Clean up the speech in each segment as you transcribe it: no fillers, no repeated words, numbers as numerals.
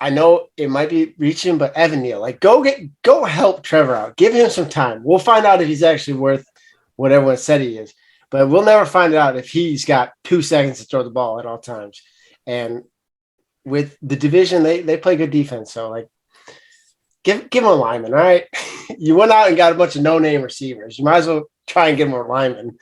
I know it might be reaching, but Evan Neal, like go help Trevor out. Give him some time. We'll find out if he's actually worth what everyone said he is. But we'll never find out if he's got 2 seconds to throw the ball at all times. And with the division, they play good defense. So like give him a lineman, all right? You went out and got a bunch of no-name receivers. You might as well try and give him a lineman.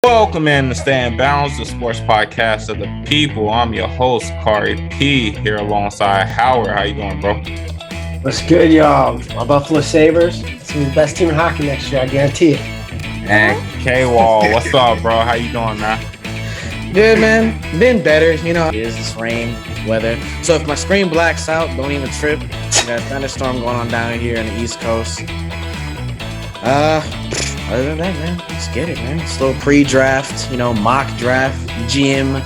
Welcome in to Stay in Bounds, the sports podcast of the people. I'm your host, Kari P, here alongside Howard. How you doing, bro? What's good, y'all? My Buffalo Sabres. It's gonna be the best team in hockey next year, I guarantee it. And K-Wall, what's up, bro? How you doing, man? Good, man. Been better. You know, it is this rain weather. So if my screen blacks out, don't even trip. We got a thunderstorm going on down here on the East Coast. Other than that, man, let's get it, man. It's a little pre-draft, mock draft, GM.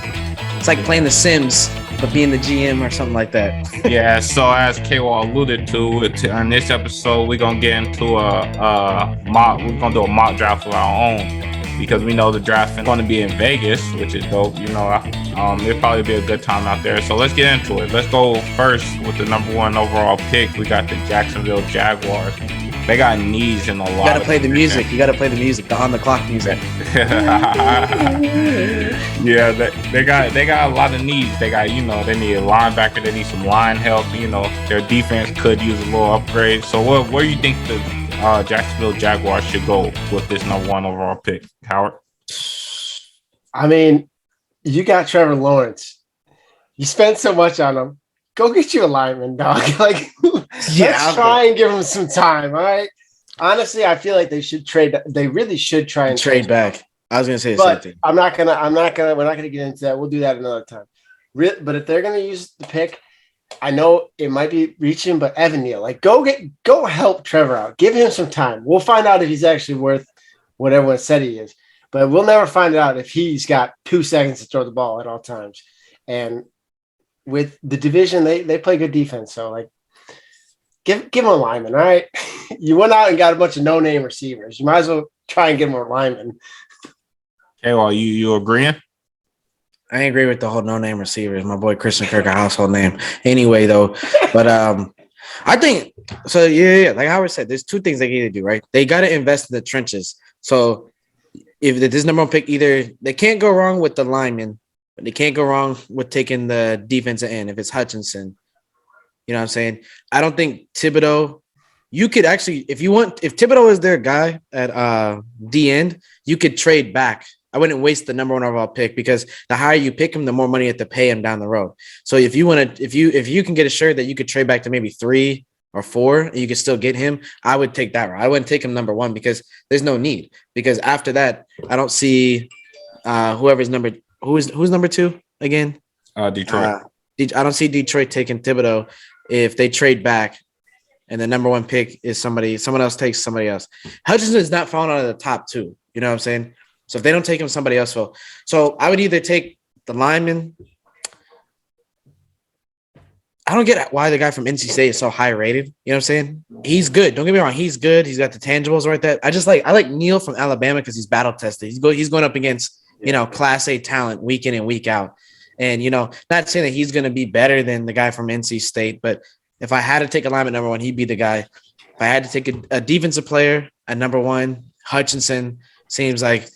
It's like playing The Sims, but being the GM or something like that. Yeah, so as K-Wall alluded to, on this episode, we're going to get into we're going to do a mock draft of our own because we know the draft is going to be in Vegas, which is dope. It'll probably be a good time out there. So let's get into it. Let's go first with the number one overall pick. We got the Jacksonville Jaguars. They got needs in a lot. You gotta play the music. You gotta play the music, the on-the-clock music. Yeah, they got a lot of needs. They got, they need a linebacker. They need some line help. Their defense could use a little upgrade. So where do you think the Jacksonville Jaguars should go with this number one overall pick, Howard? I mean, you got Trevor Lawrence. You spent so much on him. Go get you a lineman, dog. Let's try and give him some time, all right? Honestly, I feel like they should trade. They really should try and trade back. I was gonna say the same thing. We're not gonna get into that. We'll do that another time. But if they're gonna use the pick, I know it might be reaching, but Evan Neal, go help Trevor out. Give him some time. We'll find out if he's actually worth what everyone said he is. But we'll never find out if he's got 2 seconds to throw the ball at all times. And with the division, they play good defense. So like give him a lineman, all right? You went out and got a bunch of no-name receivers. You might as well try and give him a lineman. Okay, well, you agreeing? I agree with the whole no-name receivers. My boy Christian Kirk, a household name. Anyway, though, but I think so. Yeah. Like Howard said, there's two things they need to do, right? They got to invest in the trenches. So if this number one pick, either they can't go wrong with the lineman, but they can't go wrong with taking the defensive end if it's Hutchinson. You know what I'm saying? I don't think Thibodeau, you could actually, if Thibodeau is their guy at D end, you could trade back. I wouldn't waste the number one overall pick because the higher you pick him, the more money you have to pay him down the road. So if you can get assured that you could trade back to maybe 3 or 4 and you could still get him, I would take that route. I wouldn't take him number one because there's no need. Because after that, I don't see who's number 2 again? Detroit. I don't see Detroit taking Thibodeau if they trade back and the number one pick is someone else takes somebody else. Hutchinson is not falling out of the top 2. You know what I'm saying? So if they don't take him, somebody else will. So I would either take the lineman. I don't get why the guy from NC State is so high rated. You know what I'm saying? He's good. Don't get me wrong. He's good. He's got the tangibles right there. I like Neal from Alabama because he's battle tested. He's going up against Class A talent week in and week out. And, not saying that he's going to be better than the guy from NC State, but if I had to take a lineman number one, he'd be the guy. If I had to take a defensive player at number one, Hutchinson seems like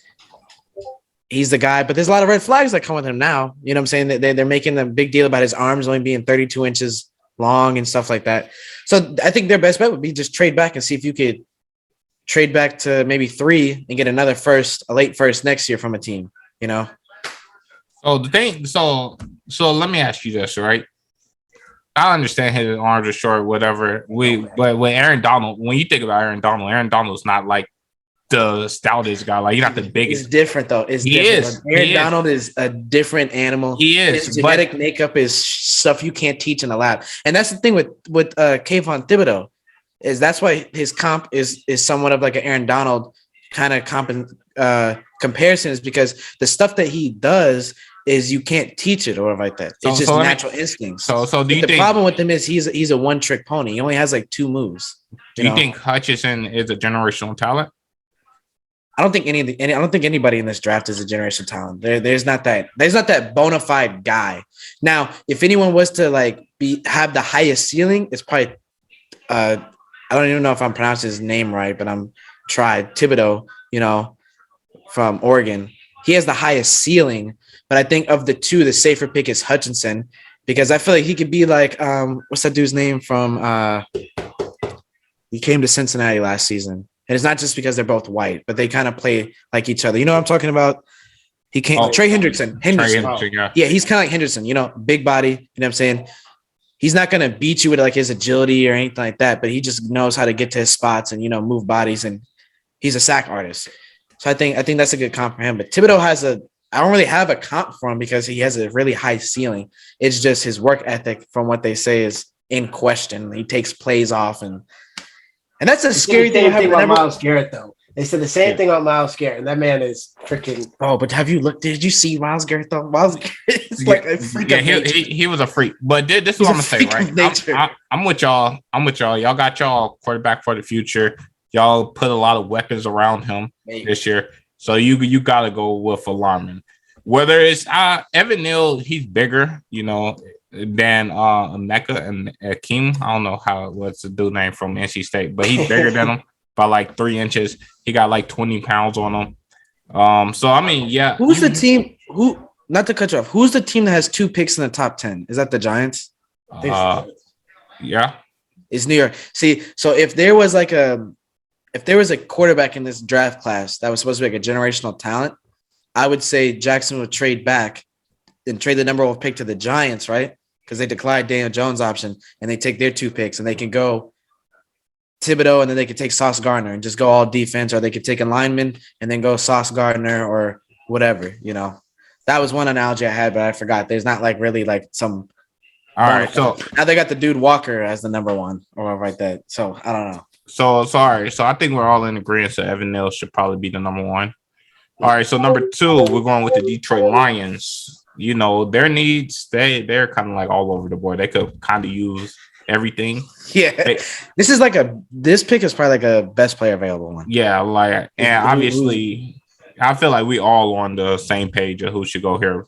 he's the guy. But there's a lot of red flags that come with him now. You know what I'm saying? They're making a big deal about his arms only being 32 inches long and stuff like that. So I think their best bet would be just trade back and see if you could trade back to maybe 3 and get another a late first next year from a team, So the thing, so let me ask you this, right? I understand his arms are short, whatever. But with Aaron Donald, when you think about Aaron Donald's not like the stoutest guy. Like, he's not the biggest. It's different though. Aaron Donald is a different animal. He is. His genetic makeup is stuff you can't teach in the lab, and that's the thing with Kayvon Thibodeau is that's why his comp is somewhat of like an Aaron Donald kind of comparison is because the stuff that he does is you can't teach it or whatever like that. It's just natural instincts. So do you think the problem with him is he's a one-trick pony. He only has like 2 moves. Do you think Hutchinson is a generational talent? I don't think I don't think anybody in this draft is a generational talent. There's not that bona fide guy. Now, if anyone was to like have the highest ceiling, it's probably I don't even know if I'm pronouncing his name right, but I'm tried Thibodeau, from Oregon. He has the highest ceiling, but I think of the two, the safer pick is Hutchinson because I feel like he could be like what's that dude's name from he came to Cincinnati last season. And it's not just because they're both white, but they kind of play like each other. You know what I'm talking about? He came Trey Hendrickson. Yeah, he's kind of like Henderson, big body. You know what I'm saying? He's not going to beat you with like his agility or anything like that, but he just knows how to get to his spots and, move bodies. And he's a sack artist. So I think that's a good comp for him. But Thibodeau I don't really have a comp for him because he has a really high ceiling. It's just his work ethic from what they say is in question. He takes plays off and that's a scary thing. About Myles Garrett, though. They said the same thing about Myles Garrett, and that man is freaking. Oh, but have you looked? Did you see Myles Garrett though? Myles Garrett is like a freak. Yeah, he was a freak. But this is what I'm gonna say, right? I'm with y'all. Y'all got y'all quarterback for the future. Y'all put a lot of weapons around him this year, so you gotta go with a lineman. Whether it's Evan Neal, he's bigger, than Emeka and Akeem. I don't know what's the dude name from NC State, but he's bigger than him by like 3 inches. He got like 20 pounds on him. So I mean, yeah. Who's the team? Not to cut you off? Who's the team that has 2 picks in the top 10? Is that the Giants? Yeah, it's New York. See, so if there was a quarterback in this draft class that was supposed to be like a generational talent, I would say Jackson would trade back and trade the number 1 pick to the Giants, right? Because they declined Daniel Jones' option and they take their 2 picks and they can go Thibodeau and then they could take Sauce Gardner and just go all defense, or they could take a lineman and then go Sauce Gardner or whatever, That was one analogy I had, but I forgot. There's not like really like some. All right, so now they got the dude Walker as the number 1 or whatever like that. So I don't know. So sorry. So I think we're all in agreement that Evan Neal should probably be the number 1. All right, so number 2, we're going with the Detroit Lions. Their needs, they're kind of like all over the board. They could kind of use everything. Yeah. This pick is probably like a best player available one. Yeah, and obviously I feel like we all on the same page of who should go here.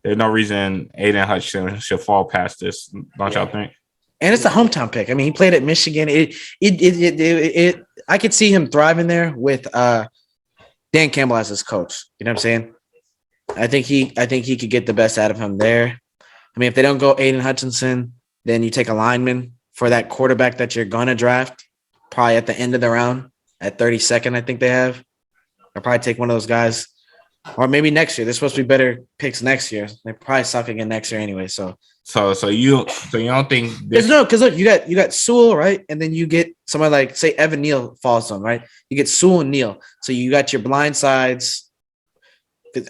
There's no reason Aiden Hutchinson should fall past this, don't y'all think? And it's a hometown pick. I mean, he played at Michigan. I could see him thriving there with Dan Campbell as his coach. You know what I'm saying? I think he could get the best out of him there. I mean, if they don't go Aiden Hutchinson, then you take a lineman for that quarterback that you're going to draft, probably at the end of the round at 32nd, I think they have. I'll probably take one of those guys. Or maybe next year. They're supposed to be better picks next year. They probably suck again next year anyway. So you don't think this? No, because look, you got Sewell, right? And then you get somebody like, say, Evan Neal falls on, right? You get Sewell and Neal. So you got your blind sides. You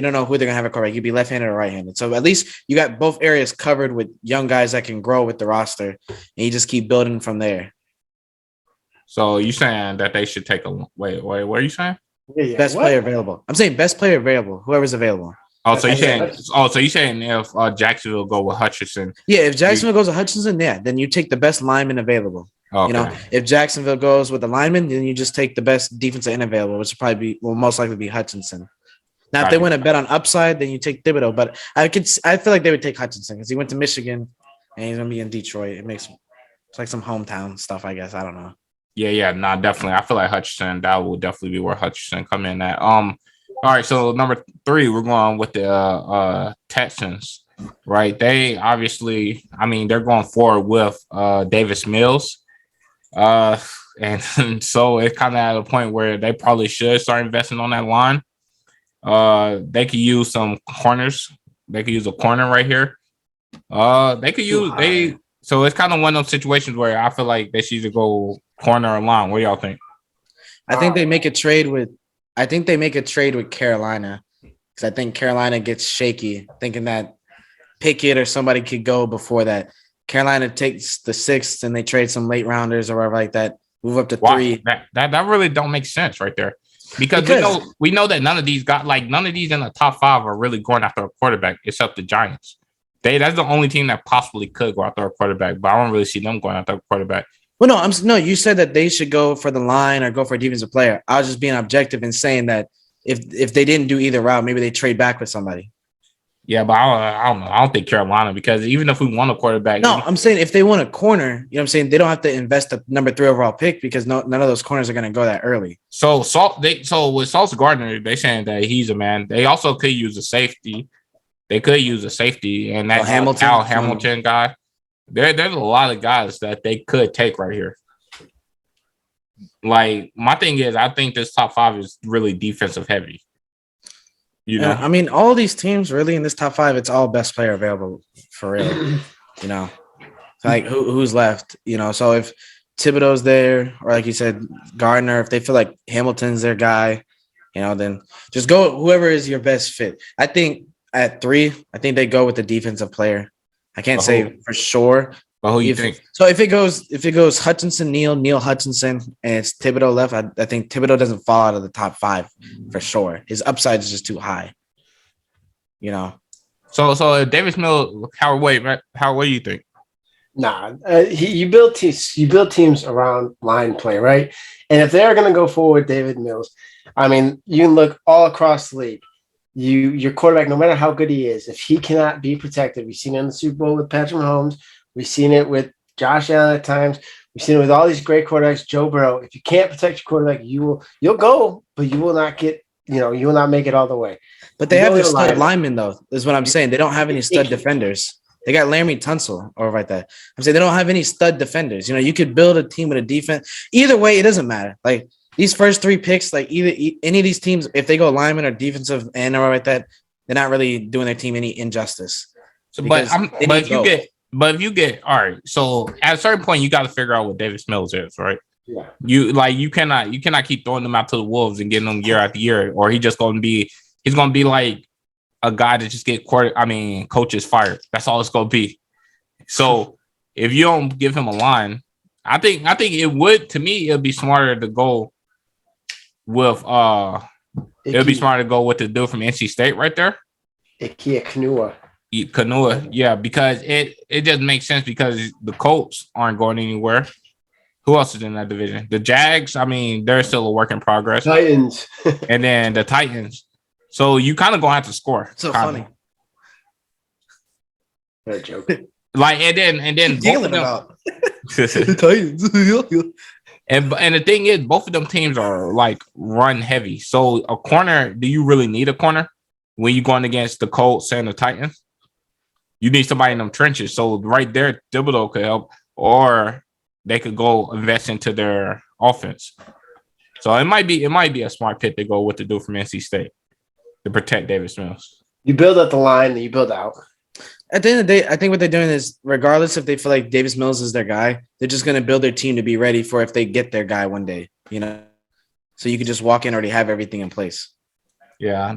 don't know who they're gonna have a quarterback. You'd be left-handed or right-handed. So at least you got both areas covered with young guys that can grow with the roster, and you just keep building from there. So you saying that they should take wait, what are you saying? Yeah, best player available. I'm saying best player available. Whoever's available. Oh, so you saying if Jacksonville go with Hutchinson? Yeah, if Jacksonville goes with Hutchinson, then you take the best lineman available. Okay. If Jacksonville goes with the lineman, then you just take the best defensive end available, which will most likely be Hutchinson. Now, if they win a bet on upside, then you take Thibodeau. But I feel like they would take Hutchinson because he went to Michigan and he's gonna be in Detroit. It's like some hometown stuff, I guess. I don't know. Yeah, definitely. I feel like Hutchinson, that will definitely be where Hutchinson come in at. All right, so number 3, we're going with the Texans, right? They obviously, they're going forward with Davis Mills. And so it's kind of at a point where they probably should start investing on that line. They could use some corners. They could use a corner right here. So it's kind of one of those situations where I feel like they should either go corner or line. What do y'all think? I think they make a trade with Carolina because I think Carolina gets shaky, thinking that Pickett or somebody could go before that. Carolina takes the 6th and they trade some late rounders or whatever like that. Move up to 3. That really don't make sense right there. Because we know that none of these in the top 5 are really going after a quarterback except the Giants. That's the only team that possibly could go after a quarterback, but I don't really see them going after a quarterback. Well, no, you said that they should go for the line or go for a defensive player. I was just being objective and saying that if they didn't do either route, maybe they trade back with somebody. Yeah, but I don't know. I don't think Carolina, because even if we want a quarterback. No, I'm saying if they want a corner, you know what I'm saying, they don't have to invest the number 3 overall pick because none of those corners are going to go that early. So with Sauce Gardner, they saying that he's a man. They also could use a safety. And that Hamilton guy. There's a lot of guys that they could take right here. Like, my thing is, I think this top 5 is really defensive heavy. You know, I mean, all these teams really in this top 5, it's all best player available for real. You know, like who's left? You know, so if Thibodeau's there, or like you said, Gardner, if they feel like Hamilton's their guy, you know, then just go whoever is your best fit. I think at 3, I think they go with the defensive player. I can't say for sure. But who you think? So if it goes Hutchinson, Neil Hutchinson, and it's Thibodeau left, I think Thibodeau doesn't fall out of the top 5 for sure. His upside is just too high. You know. So Davis Mills, Howard, what do you think? Nah, you build teams around line play, right? And if they're going to go forward, David Mills, I mean, you can look all across the league. Your quarterback, no matter how good he is, if he cannot be protected, we've seen it in the Super Bowl with Patrick Mahomes. We've seen it with Josh Allen at times. We've seen it with all these great quarterbacks, Joe Burrow. If you can't protect your quarterback, you'll go, but you will not get, you will not make it all the way. But they have their stud linemen, though, is what I'm saying. They don't have any stud defenders. They got Laramie Tunsil over right there. I'm saying they don't have any stud defenders. You could build a team with a defense. Either way, it doesn't matter. Like, these first 3 picks, like either any of these teams, if they go lineman or defensive end or like that, they're not really doing their team any injustice. So, if you get all right, so at a certain point, you got to figure out what Davis Mills is, right? Yeah. You cannot keep throwing them out to the wolves and getting them year after year, or he's gonna be like a guy that just get coaches fired. That's all it's gonna be. So if you don't give him a line, I think it'd be smarter to go with it'd be smarter to go with the dude from NC State right there. Ikia Kanua. Yeah, because it doesn't make sense because the Colts aren't going anywhere. Who else is in that division? The Jags, they're still a work in progress. Titans. And then the Titans. So you kind of gonna have to score. So funny. They're joke. Like and then both of them, the Titans. And the thing is, both of them teams are like run heavy. So a corner, do you really need a corner when you're going against the Colts and the Titans? You need somebody in them trenches. So right there, Thibodeau could help, or they could go invest into their offense. So it might be a smart pick to go with the dude from NC State to protect Davis Mills. You build up the line, then you build out. At the end of the day, I think what they're doing is, regardless if they feel like Davis Mills is their guy, they're just going to build their team to be ready for if they get their guy one day, So you could just walk in already have everything in place. Yeah.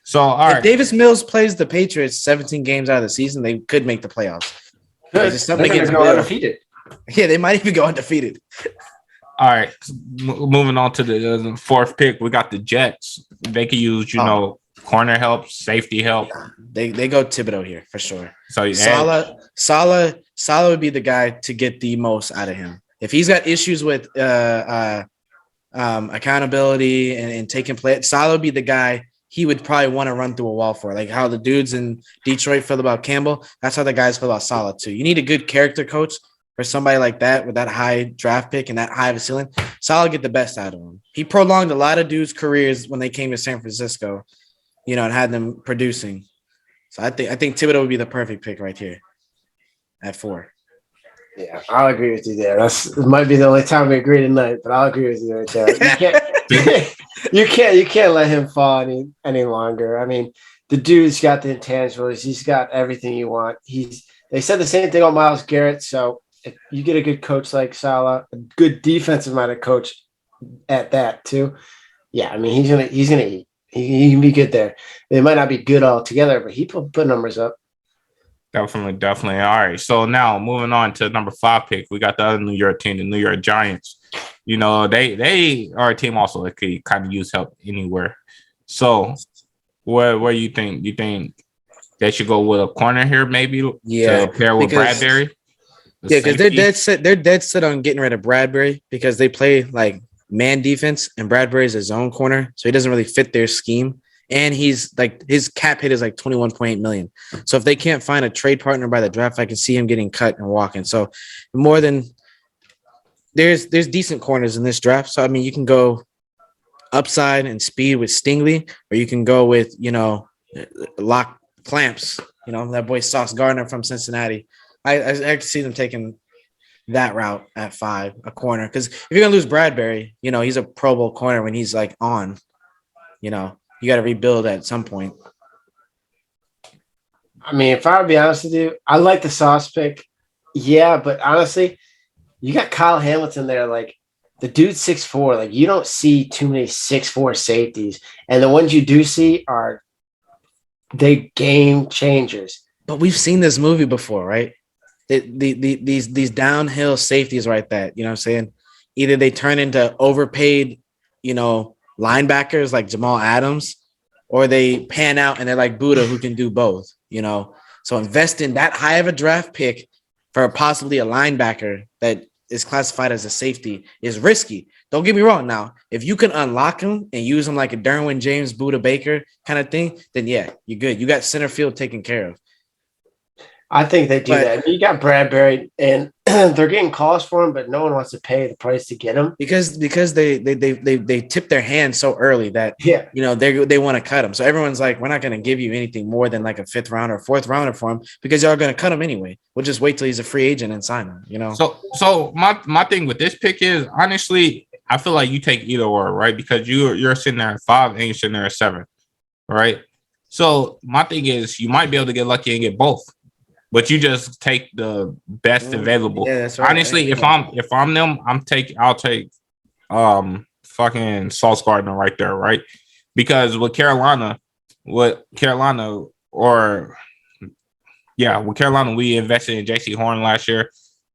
So, all right. If Davis Mills plays the Patriots 17 games out of the season, they could make the playoffs. They're going to go undefeated. Yeah, they might even go undefeated. All right. Moving on to the 4th pick, we got the Jets. They could use, corner help, safety help. Yeah, they go Thibodeau here for sure. So Saleh would be the guy to get the most out of him. If he's got issues with accountability and taking play, Saleh would be the guy he would probably want to run through a wall for. Like how the dudes in Detroit feel about Campbell, that's how the guys feel about Saleh too. You need a good character coach for somebody like that with that high draft pick and that high of a ceiling. Saleh get the best out of him. He prolonged a lot of dudes' careers when they came to San Francisco, and had them producing. So I think Thibodeau would be the perfect pick right here at 4. Yeah, I'll agree with you there. It might be the only time we agree tonight, but I'll agree with you right there. You can't let him fall any longer. The dude's got the intangibles. He's got everything you want. They said the same thing on Myles Garrett. So if you get a good coach like Saleh, a good defensive-minded coach at that too, yeah, he's gonna eat. He can be good there. They might not be good altogether, but he put numbers up. Definitely. All right. So now moving on to number 5 pick, we got the other New York team, the New York Giants. You know, they are a team also that could kind of use help anywhere. So where you think? You think they should go with a corner here, maybe to pair with Bradbury? Because they're dead set. They're dead set on getting rid of Bradbury because they play like man defense, and Bradbury's a zone corner, so he doesn't really fit their scheme. And he's like his cap hit is like 21.8 million. So if they can't find a trade partner by the draft, I can see him getting cut and walking. So more than there's decent corners in this draft. So I mean, you can go upside and speed with Stingley, or you can go with lock clamps. That boy Sauce Gardner from Cincinnati. I can see them taking that route at 5, a corner. Because if you're gonna lose Bradbury, he's a Pro Bowl corner when he's like on. You got to rebuild at some point. I mean, if I would be honest with you, I like the Sauce pick. Yeah, but honestly, you got Kyle Hamilton there. Like, the dude's 6'4". Like, you don't see too many 6'4" safeties. And the ones you do see are they game changers. But we've seen this movie before, right? These downhill safeties right that, you know what I'm saying? Either they turn into overpaid, linebackers like Jamal Adams, or they pan out and they're like Buddha who can do both, So invest in that high of a draft pick for possibly a linebacker that is classified as a safety is risky. Don't get me wrong. Now, if you can unlock him and use him like a Derwin James, Buddha Baker kind of thing, then yeah, you're good. You got center field taken care of. I think they do that. You got Bradbury, and they're getting calls for him, but no one wants to pay the price to get him because they tip their hand so early that they want to cut him. So everyone's like, we're not going to give you anything more than like a 5th rounder or 4th rounder for him because y'all going to cut him anyway. We'll just wait till he's a free agent and sign him. So my thing with this pick is honestly, I feel like you take either or, right? Because you're sitting there at 5 and you're sitting there at 7, right? So my thing is you might be able to get lucky and get both. But you just take the best available. Yeah, that's right. Honestly, if I'm them, I'll take fucking Sauce Gardner right there, right? Because with Carolina, we invested in JC Horn last year.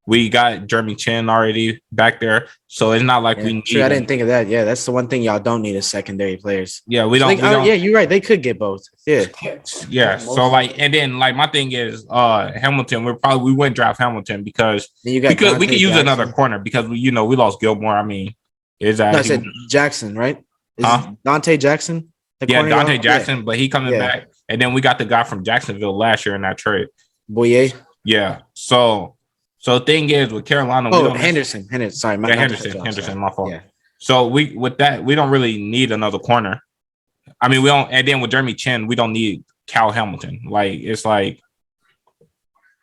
We got Jeremy Chin already back there, so it's not like we need. Sure, I didn't think of that. Yeah, that's the one thing y'all don't need is secondary players. Yeah, we don't. Yeah, you're right. They could get both. Yeah. So and then my thing is Hamilton. We wouldn't draft Hamilton because we could use another corner because we lost Gilmore. I mean, I said Jackson, right? Dante Jackson? Dante Jackson, but he coming back, and then we got the guy from Jacksonville last year in that trade, Boyer. Yeah, so. So the thing is with Carolina, Henderson. Sorry, Henderson, my fault. Yeah. So we don't really need another corner. I mean, we don't. And then with Jeremy Chin, we don't need Cal Hamilton. Like it's like,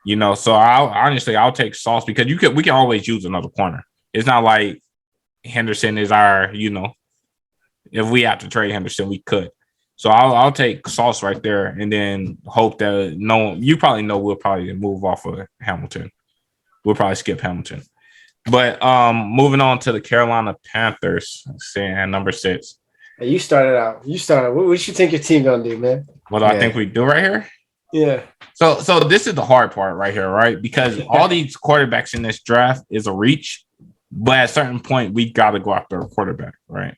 So I'll take Sauce because we can always use another corner. It's not like Henderson is our. If we have to trade Henderson, we could. So I'll take Sauce right there, and then hope that you probably know we'll probably move off of Hamilton. We'll probably skip Hamilton. But moving on to the Carolina Panthers, saying number 6. Hey, you started out. What you think your team gonna do, man? What do I think we do right here? Yeah. So this is the hard part right here, right? Because all these quarterbacks in this draft is a reach, but at a certain point, we got to go after a quarterback, right?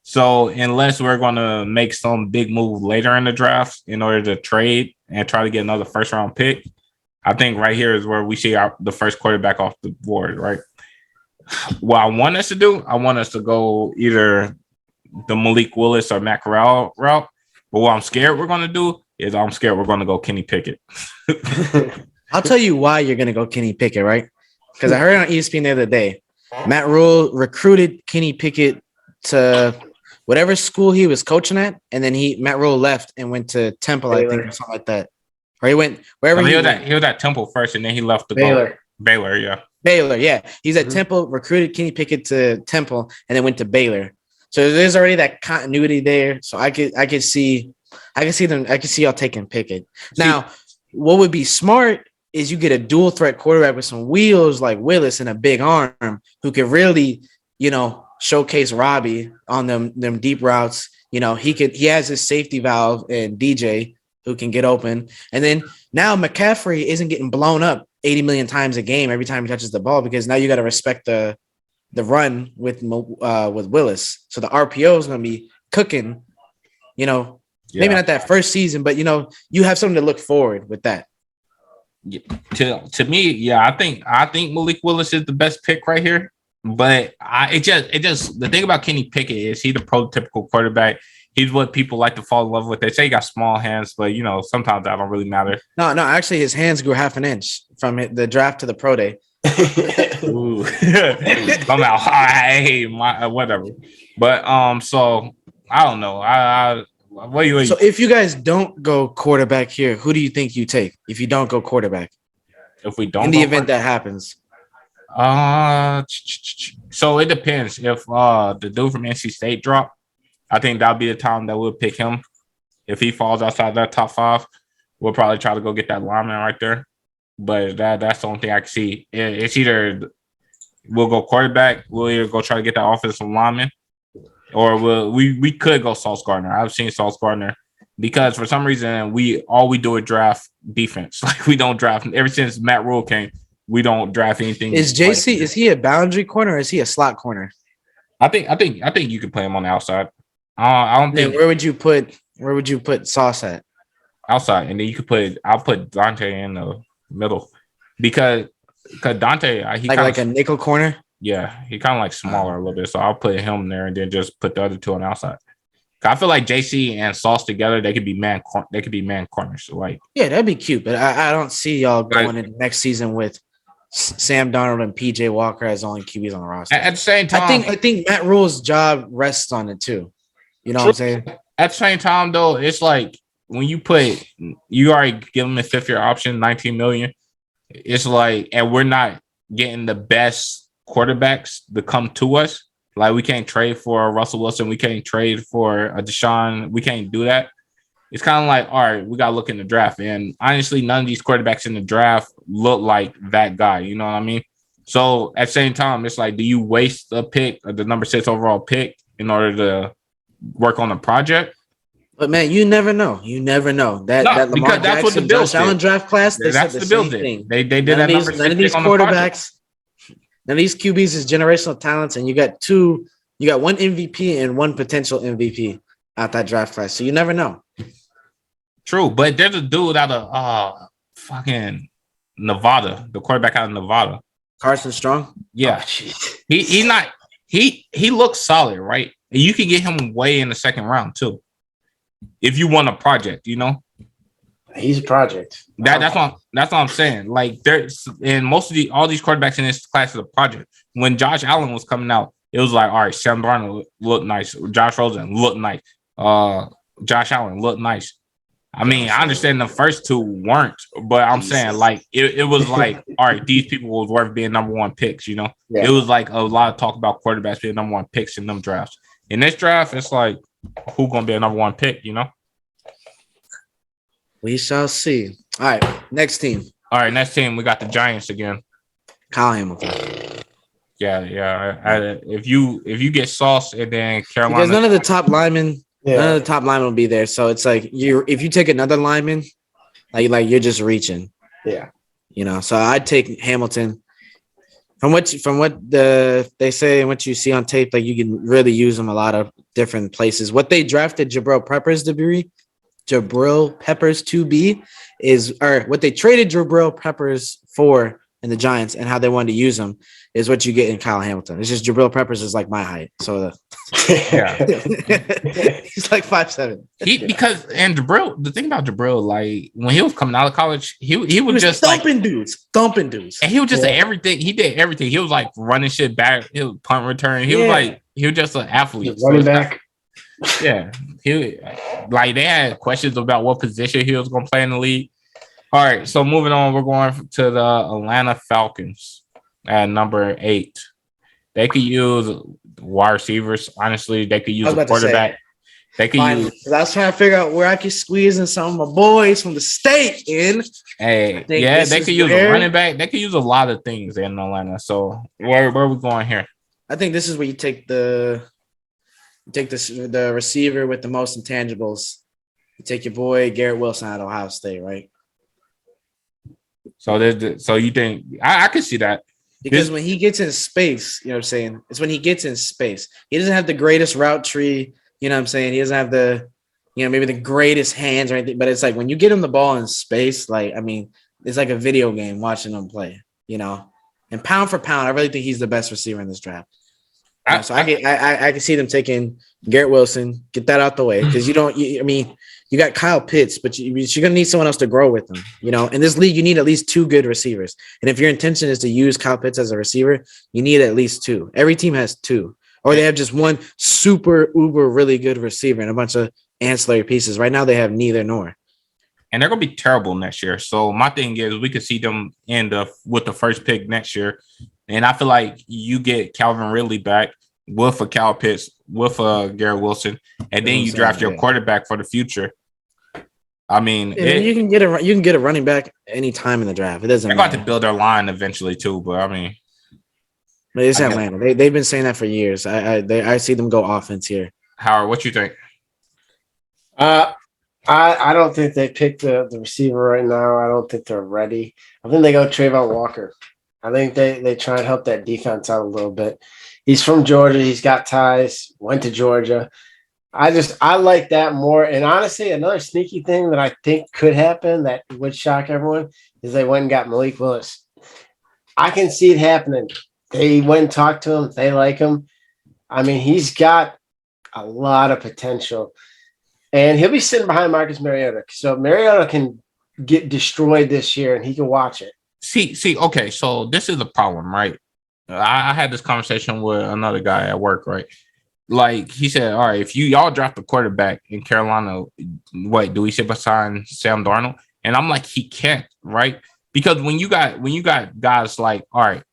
So unless we're going to make some big move later in the draft in order to trade and try to get another first-round pick, I think right here is where we see the first quarterback off the board, right? What I want us to do, I want us to go either the Malik Willis or Matt Corral route. But what I'm scared we're going to do is we're going to go Kenny Pickett. I'll tell you why you're going to go Kenny Pickett, right? Because I heard on ESPN the other day, Matt Rule recruited Kenny Pickett to whatever school he was coaching at, and then Matt Rule left and went to Temple, Baylor. I think, or something like that. Or he went wherever he was at Temple first, and then he left to Baylor. Baylor, yeah. Baylor, yeah. He's at Temple, recruited Kenny Pickett to Temple, and then went to Baylor. So there's already that continuity there. So I could see y'all taking Pickett. Now, what would be smart is you get a dual threat quarterback with some wheels like Willis and a big arm who could really, showcase Robbie on them deep routes. He has his safety valve and DJ who can get open. And then Now McCaffrey isn't getting blown up 80 million times a game every time he touches the ball because now you got to respect the run with Willis. So the RPO is going to be cooking, maybe not that first season, but you have something to look forward with that. Yeah. To me, I think Malik Willis is the best pick right here. But it just the thing about Kenny Pickett is he's the prototypical quarterback. He's what people like to fall in love with. They say he got small hands, but sometimes that don't really matter. No, actually his hands grew half an inch from the draft to the pro day. Ooh. I'm out. Hey, whatever. But so I don't know. So if you guys don't go quarterback here, who do you think you take if you don't go quarterback? If we don't, in the event that happens. So it depends. If the dude from NC State drop, I think that'll be the time that we'll pick him. If he falls outside that top 5, we'll probably try to go get that lineman right there. But that's the only thing I can see. It's either we'll go quarterback, we'll either go try to get that offensive lineman, or we could go Sauce Gardner. I've seen Sauce Gardner because for some reason we do is draft defense. Like we don't draft ever since Matt Rule came. We don't draft anything. Is JC? Is he a boundary corner or is he a slot corner? I think you could play him on the outside. I don't think. Where would you put Sauce at? Outside, and then I'll put Dante in the middle because Dante he like a nickel corner. Yeah, he kind of like smaller a little bit, so I'll put him there and then just put the other two on the outside. I feel like JC and Sauce together, they could be man corners. So that'd be cute, but I don't see y'all going into next season with Sam Darnold and PJ Walker as only QBs on the roster. At the same time, I think Matt Rule's job rests on it too. You know what I'm saying? At the same time, though, it's like when you already give him a 5th-year option, $19 million. It's like, and we're not getting the best quarterbacks to come to us. Like we can't trade for Russell Wilson, we can't trade for a Deshaun, we can't do that. It's kind of like, all right, we got to look in the draft. And honestly, none of these quarterbacks in the draft look like that guy. You know what I mean? So at the same time, it's like, do you waste the pick, the number 6 overall pick, in order to work on a project? But man, you never know. That Lamar Jackson, Josh Allen draft class, they said the same thing. They did that number 6 none of these quarterbacks, none of these QBs is generational talents, and you got one MVP and one potential MVP out that draft class. So you never know. True, but there's a dude out of fucking Nevada, the quarterback out of Nevada. Carson Strong? Yeah. He looks solid, right? And you can get him way in the 2nd round too. If you want a project, He's a project. That's what I'm saying. Like there's and all these quarterbacks in this class is a project. When Josh Allen was coming out, it was like, all right, Sam Darnold looked nice, Josh Rosen looked nice, Josh Allen looked nice. I mean, I understand the first 2 weren't, but I'm saying like it was like, all right, these people was worth being number 1 picks, It was like a lot of talk about quarterbacks being number 1 picks in them drafts. In this draft, it's like, who gonna be a number 1 pick, We shall see. All right, next team. All right, next team, we got the Giants again. Kyle Hamilton. Yeah. If you get Sauce and then Carolina, because none of the top linemen will be there. So it's like if you take another lineman, like you're just reaching. Yeah. So I'd take Hamilton. From what they say and what you see on tape, like you can really use them a lot of different places. What they drafted Jabril Peppers to be is, or what they traded Jabril Peppers for in the Giants and how they wanted to use him is what you get in Kyle Hamilton. It's just Jabril Peppers is like my height. So he's like 5'7". The thing about Jabril, like when he was coming out of college, he was just thumping dudes. And he was just everything. He did everything. He was like running shit back. He was punt return. He was just an athlete. Running back. Yeah. They had questions about what position he was going to play in the league. All right. So moving on, we're going to the Atlanta Falcons at number 8. They could use wide receivers. Honestly, they could use a quarterback. They could use. I was trying to figure out where I could squeeze in some of my boys from the state in. Hey, yeah, they could use a running back. They could use a lot of things in Atlanta. So where are we going here? I think this is where you take the receiver with the most intangibles. You take your boy Garrett Wilson out of Ohio State, right? So you think I can see that. Because when he gets in space, you know what I'm saying? It's when he gets in space. He doesn't have the greatest route tree, you know what I'm saying? He doesn't have the, maybe the greatest hands or anything, but it's like when you get him the ball in space, like, I mean, it's like a video game watching him play, And pound for pound, I really think he's the best receiver in this draft. So I can see them taking Garrett Wilson, get that out the way, because you got Kyle Pitts, but you're going to need someone else to grow with them. In this league, you need at least 2 good receivers. And if your intention is to use Kyle Pitts as a receiver, you need at least 2. Every team has 2, or they have just one super uber really good receiver and a bunch of ancillary pieces. Right now, they have neither nor. And they're going to be terrible next year. So my thing is we could see them end up with the first pick next year. And I feel like you get Calvin Ridley back with a Kyle Pitts, with a Garrett Wilson, and then you draft your quarterback for the future. I mean, you can get a running back any time in the draft. It doesn't matter. They're going to build their line eventually too, but I mean, but it's Atlanta. They've been saying that for years. I see them go offense here. Howard, what you think? I don't think they picked the receiver right now. I don't think they're ready. I think they go Trayvon Walker. I think they try and help that defense out a little bit. He's from Georgia. He's got ties, went to Georgia. I like that more. And honestly, another sneaky thing that I think could happen that would shock everyone is they went and got Malik Willis. I can see it happening. They went and talked to him. They like him. I mean, he's got a lot of potential. And he'll be sitting behind Marcus Mariota. So Mariota can get destroyed this year and he can watch it. See, okay, so this is the problem, right? I had this conversation with another guy at work, right? Like he said, all right, if y'all draft a quarterback in Carolina, what do we sit beside Sam Darnold? And I'm like, he can't, right? Because when you got guys like, all right,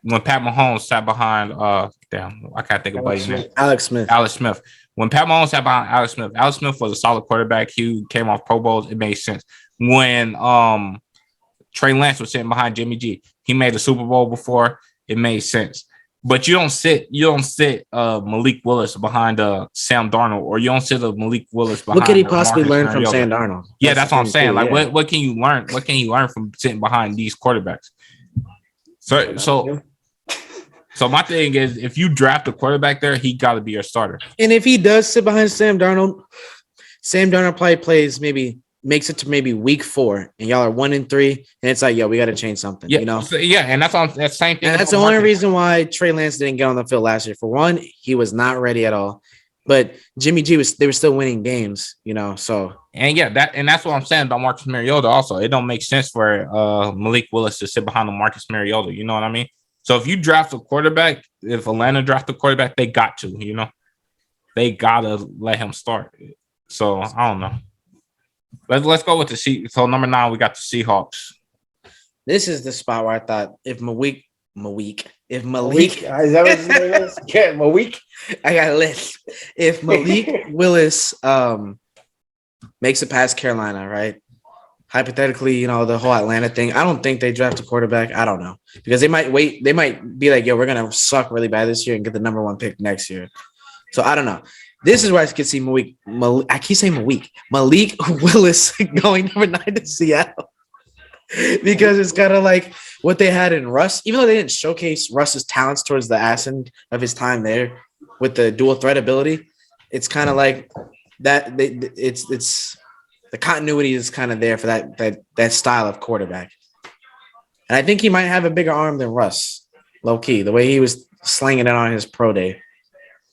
when Pat Mahomes sat behind I can't think of his name. Alex Smith. When Pat Mahomes sat behind Alex Smith was a solid quarterback. He came off Pro Bowls. It made sense. When Trey Lance was sitting behind Jimmy G, he made a Super Bowl before. It made sense. But you don't sit Malik Willis behind Sam Darnold, or you don't sit Malik Willis behind. What could he possibly learn from Mariota. Sam Darnold? Yeah, that's what I'm saying. Like, what can you learn? What can you learn from sitting behind these quarterbacks? So my thing is, if you draft a quarterback there, he got to be your starter. And if he does sit behind Sam Darnold probably makes it to maybe week 4, and y'all are 1-3, and it's like, yo, we got to change something, Yeah, so, and that's the same thing. And that's the only reason why Trey Lance didn't get on the field last year. For one, he was not ready at all. But Jimmy G they were still winning games, So that's what I'm saying about Marcus Mariota. Also, it don't make sense for Malik Willis to sit behind the Marcus Mariota. You know what I mean? So if you draft a quarterback, if Atlanta draft a quarterback, they got to, they gotta let him start. So I don't know. Let's go with the Seahawks. So number 9, we got the Seahawks. This is the spot where I thought if Malik, is that what his name is? Yeah, Malik. I got a list. If Malik Willis makes it past Carolina, right? Hypothetically, the whole Atlanta thing. I don't think they draft a quarterback. I don't know, because they might wait. They might be like, "Yo, we're gonna suck really bad this year and get the number 1 pick next year." So I don't know. This is where I could see I keep saying Malik Willis going number 9 to Seattle, because it's kind of like what they had in Russ. Even though they didn't showcase Russ's talents towards the ass end of his time there with the dual threat ability, it's kind of like that. It's the continuity is kind of there for that style of quarterback. And I think he might have a bigger arm than Russ, low key, the way he was slinging it on his pro day.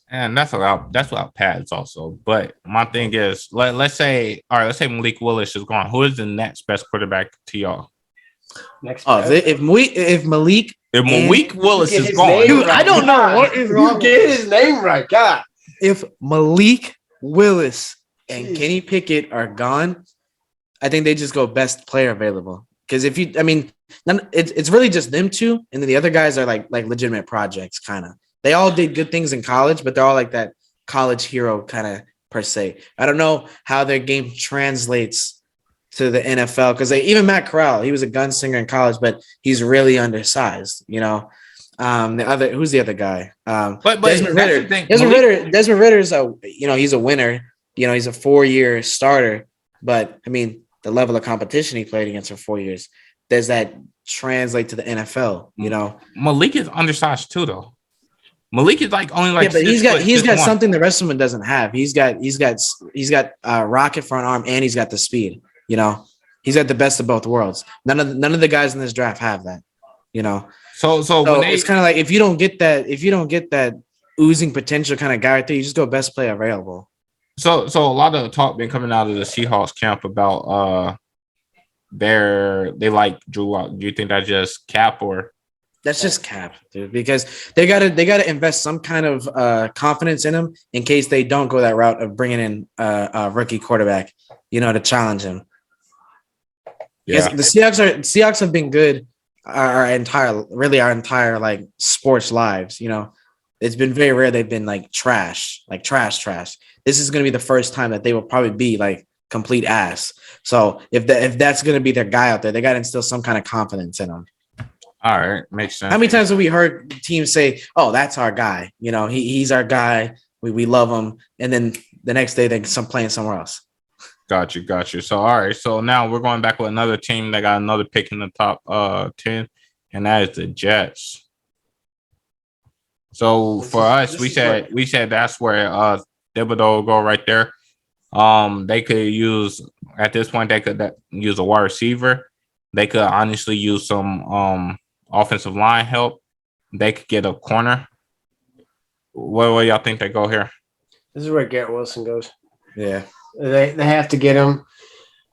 And that's without pads also. But my thing is, let's say Malik Willis is gone. Who is the next best quarterback to y'all? If Malik Willis is gone, dude, I don't know what is wrong. You get his name right, God. If Malik Willis and Kenny Pickett are gone, I think they just go best player available. Because it's really just them two, and then the other guys are like legitimate projects, kind of. They all did good things in college, but they're all like that college hero kind of per se. I don't know how their game translates to the NFL, because even Matt Corral, he was a gunslinger in college, but he's really undersized. Who's the other guy? But Desmond Ridder. Desmond Ridder's he's a winner. He's a 4-year starter. But the level of competition he played against for 4 years. Does that translate to the NFL? You know, Malik is undersized too, though. Malik is like only like but he's got 6'1". something the rest of them doesn't have. He's got rocket front arm and he's got the speed. You know, he's got the best of both worlds. None of the guys in this draft have that. You know, so it's kind of like if you don't get that oozing potential kind of guy right there, you just go best player available. So a lot of talk been coming out of the Seahawks camp about they like Drew Lock. Do you think that's just cap or? That's just cap, dude, because they gotta invest some kind of confidence in him in case they don't go that route of bringing in a rookie quarterback, you know, to challenge him. Yeah, the Seahawks have been good our entire like sports lives. You know, it's been very rare they've been like trash. This is gonna be the first time that they will probably be like complete ass. So if that's gonna be their guy out there, they gotta instill some kind of confidence in him. All right, makes sense. How many times have we heard teams say, "Oh, that's our guy"? You know, he's our guy. We love him, and then the next day they're playing somewhere else. Got you. So all right, so now we're going back with another team that got another pick in the top 10, and that is the Jets. So for us, we said that's where Thibodeau will go right there. They could use at this point use a wide receiver. They could honestly use some offensive line help. They could get a corner. What y'all think they go here? This is where Garrett Wilson goes. Yeah. They have to get him.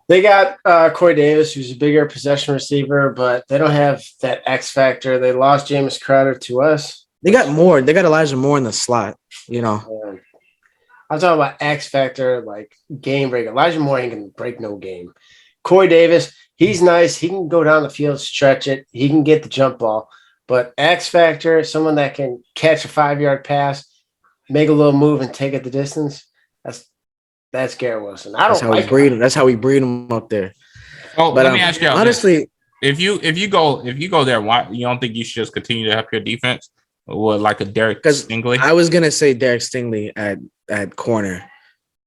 They got Corey Davis, who's a bigger possession receiver, but they don't have that X factor. They lost James Crowder to us. They got more. They got Elijah Moore in the slot, you know. I'm talking about X factor, like game break. Elijah Moore ain't going to break no game. Corey Davis, he's nice. He can go down the field, stretch it. He can get the jump ball. But X factor, someone that can catch a 5-yard pass, make a little move and take it the distance, that's Garrett Wilson. That's how we breed him up there. Oh, but let me ask you honestly, if you go there, why you don't think you should just continue to help your defense with like a Derek Stingley? I was gonna say Derek Stingley at corner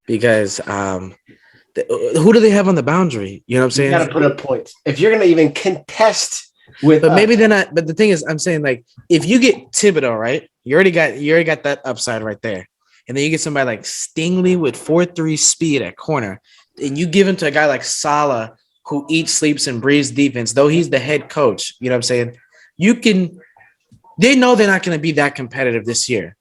because who do they have on the boundary? You know what I'm saying? You got to put up points if you're gonna even contest with. But maybe they're not. But the thing is, I'm saying like if you get Thibodeau, right, you already got that upside right there. And then you get somebody like Stingley with 4.3 speed at corner, and you give him to a guy like Saleh who eats, sleeps, and breathes defense, though he's the head coach. You know what I'm saying? They know they're not going to be that competitive this year,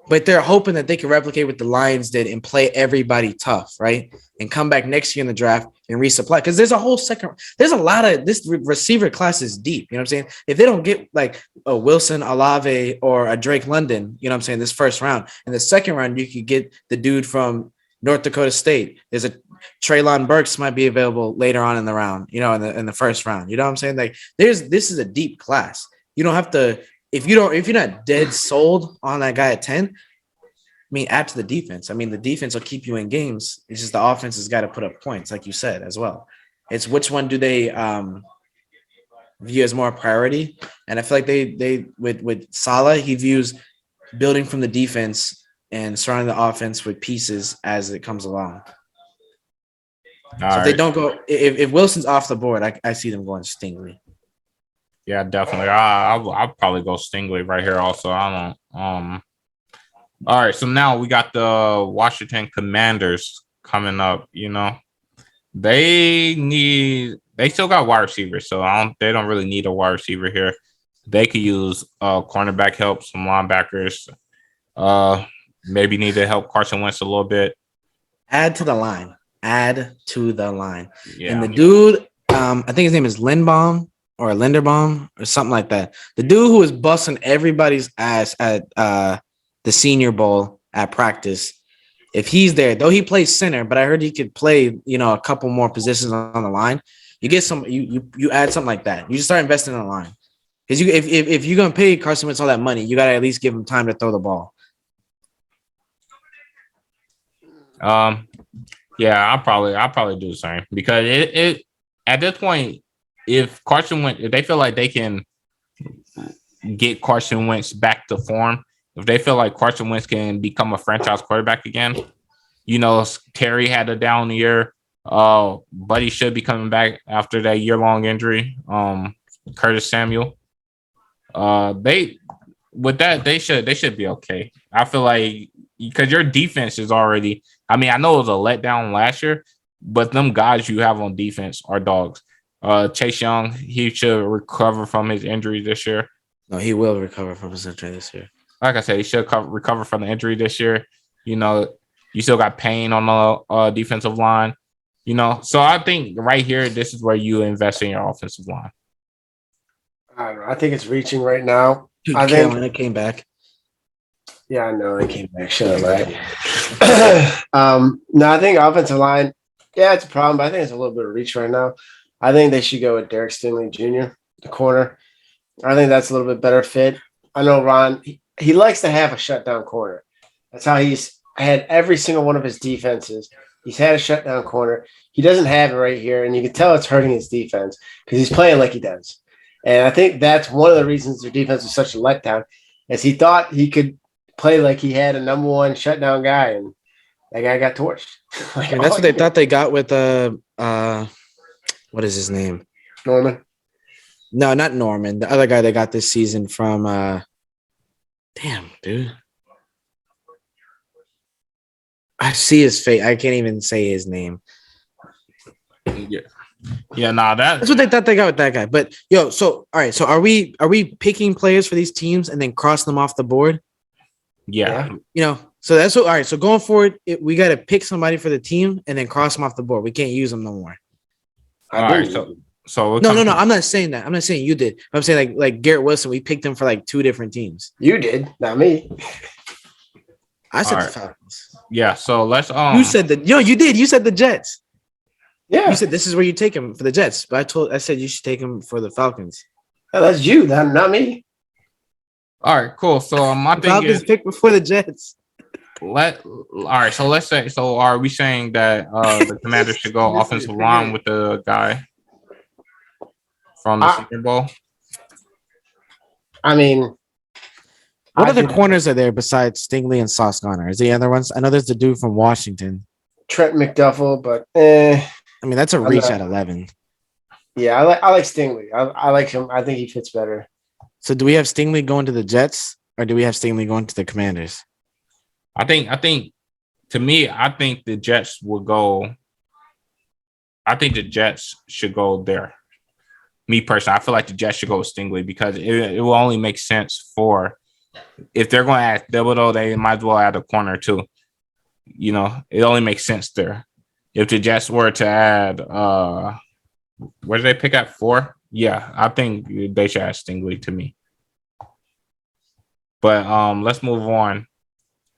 but they're hoping that they can replicate what the Lions did and play everybody tough, right? And come back next year in the draft and resupply. Because there's a lot of this receiver class is deep. You know what I'm saying? If they don't get like a Wilson, Olave, or a Drake London, you know what I'm saying, this first round. In the second round, you could get the dude from North Dakota State. There's a Treylon Burks might be available later on in the round, you know, in the first round. You know what I'm saying? Like this is a deep class. You don't have to, if you're not dead sold on that guy at 10, I mean, add to the defense. I mean, the defense will keep you in games. It's just the offense has got to put up points, like you said, as well. It's which one do they view as more priority? And I feel like they with Saleh, he views building from the defense and surrounding the offense with pieces as it comes along. If they don't go, if Wilson's off the board, I see them going Stingley. Yeah, definitely. I'll probably go Stingley right here. Also, I don't. All right, so now we got the Washington Commanders coming up. You know, they still got wide receivers, so they don't really need a wide receiver here. They could use cornerback help, some linebackers. Maybe need to help Carson Wentz a little bit. Add to the line. Yeah. And the dude, I think his name is Linderbaum or something like that. The dude who was busting everybody's ass at the Senior Bowl at practice. If he's there, though he plays center, but I heard he could play, you know, a couple more positions on the line. You get some, you add something like that. You just start investing in the line. Because if you're gonna pay Carson Wentz all that money, you gotta at least give him time to throw the ball. Yeah, I'll probably do the same because it at this point, if they feel like they can get Carson Wentz back to form, if they feel like Carson Wentz can become a franchise quarterback again, you know, Terry had a down year. Buddy should be coming back after that year-long injury. Curtis Samuel. They should be okay. I feel like because your defense is already. I mean, I know it was a letdown last year, but them guys you have on defense are dogs. Chase Young, he should recover from his injury this year. No, he will recover from his injury this year. Like I said, he should recover from the injury this year. You know, you still got Payne on the defensive line. You know, so I think right here, this is where you invest in your offensive line. I don't know. I think it's reaching right now. Dude, I Carolina think. came back. Yeah, I know they came back. Shut up, right? No, I think offensive line. Yeah, it's a problem, but I think it's a little bit of reach right now. I think they should go with Derek Stingley Jr., the corner. I think that's a little bit better fit. I know Ron. He likes to have a shutdown corner. That's how he's had every single one of his defenses. He's had a shutdown corner. He doesn't have it right here, and you can tell it's hurting his defense because he's playing like he does. And I think that's one of the reasons their defense was such a letdown, is he thought he could play like he had a number one shutdown guy, and that guy got torched. Like, that's what they thought they got with what is his name? Norman. No, not Norman. The other guy they got this season from damn, dude. I see his face. I can't even say his name. Yeah, nah, that's what they thought they got with that guy. But yo, so all right, so are we picking players for these teams and then crossing them off the board? Yeah. You know, so that's what. All right, so going forward, we got to pick somebody for the team and then cross them off the board. We can't use them no more. All right, so no. I'm not saying that. I'm not saying you did. I'm saying like Garrett Wilson. We picked him for like 2 different teams. You did, not me. I said the Falcons. Yeah, so let's. You said that. Yo, you did. You said the Jets. Yeah, you said this is where you take him for the Jets, but I said you should take him for the Falcons. Oh, that's you, not me. All right, cool. So my thing Falcons is pick before the Jets. All right, so let's say. So are we saying that the Commanders should go offensive line with the guy from the Super Bowl? I mean, what other corners are there besides Stingley and Sauce Gardner? Is there other ones? I know there's the dude from Washington, Trent McDuffie, but I mean, that's a reach at 11. Yeah, I like Stingley. I like him. I think he fits better. So do we have Stingley going to the Jets or do we have Stingley going to the Commanders? I think to me, I think the Jets will go. I think the Jets should go there. Me personally, I feel like the Jets should go with Stingley because it will only make sense for if they're going to add Thibodeau, they might as well add a corner too. You know, it only makes sense there. If the Jets were to add, where did they pick at 4? Yeah, I think they should add Stingley to me. But let's move on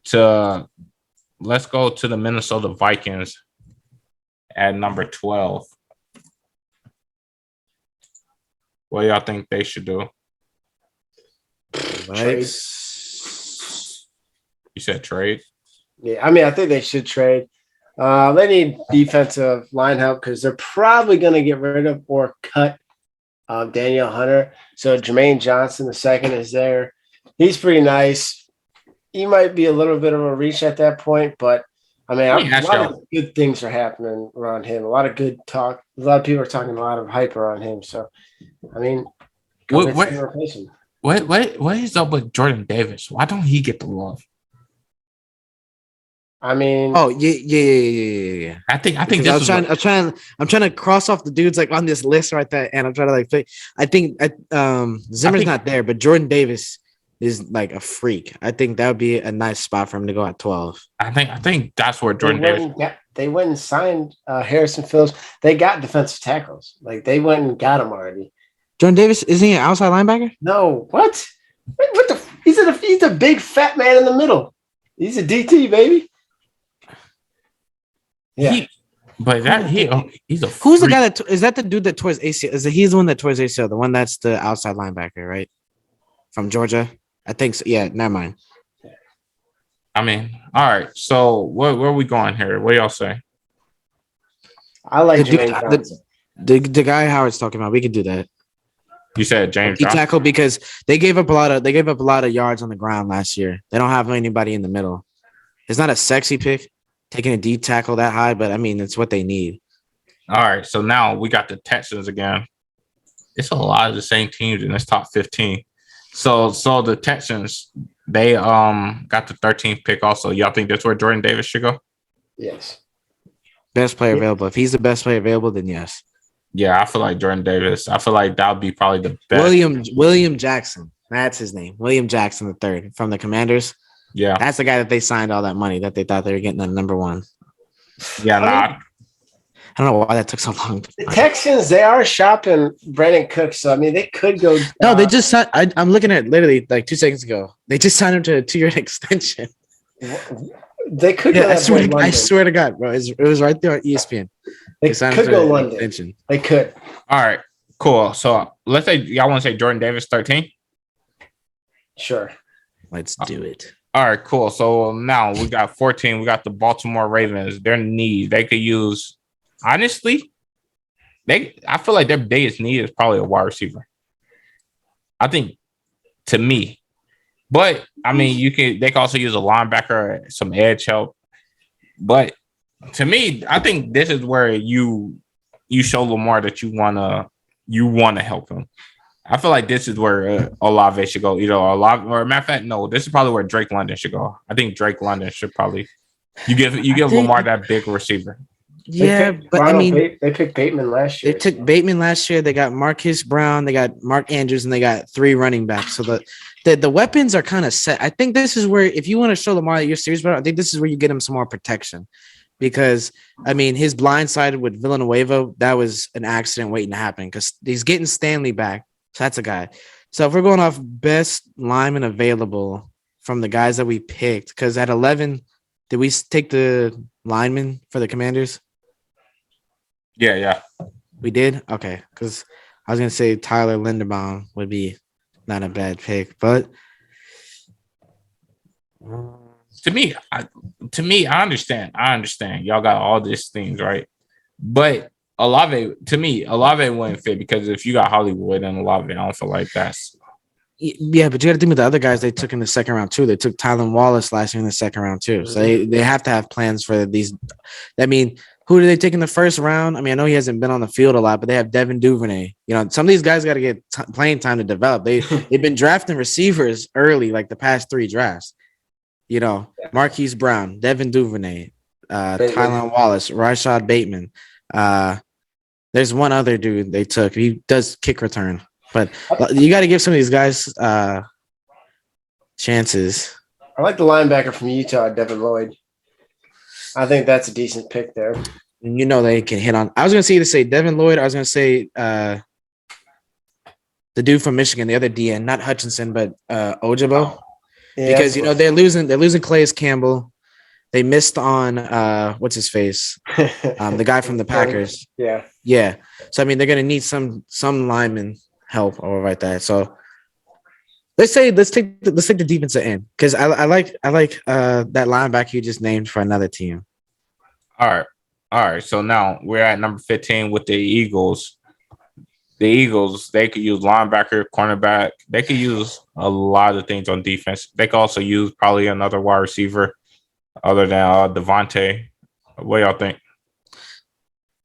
to let's go to the Minnesota Vikings at number 12. What do y'all think they should do? Trade. You said trade? Yeah, I mean, I think they should trade. They need defensive line help because they're probably going to get rid of or cut Danielle Hunter. So Jermaine Johnson, the second, is there. He's pretty nice. He might be a little bit of a reach at that point, but I mean, a lot of good things are happening around him. A lot of good talk. A lot of people are talking a lot of hype around him. So, I mean, what is up with Jordan Davis? Why don't he get the love? I mean, yeah. I think I'm trying to cross off the dudes like on this list right there, and I'm trying to like pick. I think Zimmer's not there, but Jordan Davis is like a freak. I think that would be a nice spot for him to go at 12. I think that's where Jordan Davis. They went and signed Harrison Phillips. They got defensive tackles. Like they went and got him already. Jordan Davis, isn't he an outside linebacker? No, what? What the? He's a big fat man in the middle. He's a DT, baby. Yeah, he's a. Who's the guy that is that the dude that tore his ACL? He's the one that tore his ACL, the one that's the outside linebacker, right? From Georgia, I think so. Yeah, never mind. I mean, all right. So where are we going here? What do y'all say? I like the guy Howard's talking about. We could do that. You said James Johnson. Tackle because they gave up a lot of yards on the ground last year. They don't have anybody in the middle. It's not a sexy pick, taking a D tackle that high, but I mean it's what they need. All right, so now we got the Texans again. It's a lot of the same teams in this top 15. So the Texans, they got the 13th pick also. Y'all think that's where Jordan Davis should go? Yes. Best player available. If he's the best player available, then yes. Yeah, I feel like Jordan Davis. I feel like that would be probably the best. William Jackson. That's his name. William Jackson III from the Commanders. Yeah. That's the guy that they signed all that money that they thought they were getting at number one. Yeah, I don't know why that took so long. The Texans, they are shopping Brandon Cooks, so I mean they could go. No, they just signed. I'm looking at literally like 2 seconds ago. They just signed him to a 2-year extension. They could. Yeah, I swear to God, bro. It was right there on ESPN. They could go London. Extension. They could. All right, cool. So let's say y'all want to say Jordan Davis 13. Sure. Let's do it. All right, cool. So now we got 14. We got the Baltimore Ravens. Their need, they could use. Honestly, I feel like their biggest need is probably a wide receiver. I think, to me, but I mean, they can also use a linebacker, some edge help. But to me, I think this is where you show Lamar that you wanna help him. I feel like this is where Olave should go. Either Olave, or matter of fact, no, this is probably where Drake London should go. I think Drake London should probably you give Lamar that big receiver. Yeah, but I mean, they picked Bateman last year. They took Bateman last year. They got Marcus Brown, they got Mark Andrews, and they got 3 running backs. So the weapons are kind of set. I think this is where, if you want to show Lamar that you're serious about it, I think this is where you get him some more protection. Because I mean, his blindsided with Villanueva, that was an accident waiting to happen because he's getting Stanley back. So that's a guy. So if we're going off best lineman available from the guys that we picked, because at 11, did we take the lineman for the Commanders? Yeah. We did? Okay. Because I was going to say Tyler Linderbaum would be not a bad pick. But to me, I understand. Y'all got all these things, right? But Olave wouldn't fit because if you got Hollywood and Olave, I don't feel like that's. Yeah, but you got to think of the other guys they took in the second round too. They took Tylen Wallace last year in the second round too. So they have to have plans for these. I mean, who did they take in the first round? I mean, I know he hasn't been on the field a lot, but they have Devin Duvernay. You know, some of these guys got to get playing time to develop. They've been drafting receivers early, like the past 3 drafts. You know, Marquise Brown, Devin Duvernay, Tylen Wallace, Rashad Bateman. There's one other dude they took. He does kick return, but you got to give some of these guys chances. I like the linebacker from Utah, Devin Lloyd. I think that's a decent pick there. You know they can hit on. I was going to say Devin Lloyd. I was going to say the dude from Michigan, the other DN, not Hutchinson, but Ojabo. Yeah, because you know they're losing Calais Campbell. They missed on what's his face, the guy from the Packers. Yeah. So I mean, they're gonna need some lineman help over right there. So let's take the defensive end because I like that linebacker you just named for another team. All right. So now we're at number 15 with the Eagles. The Eagles, they could use linebacker, cornerback. They could use a lot of things on defense. They could also use probably another wide receiver other than Devontae. What y'all think?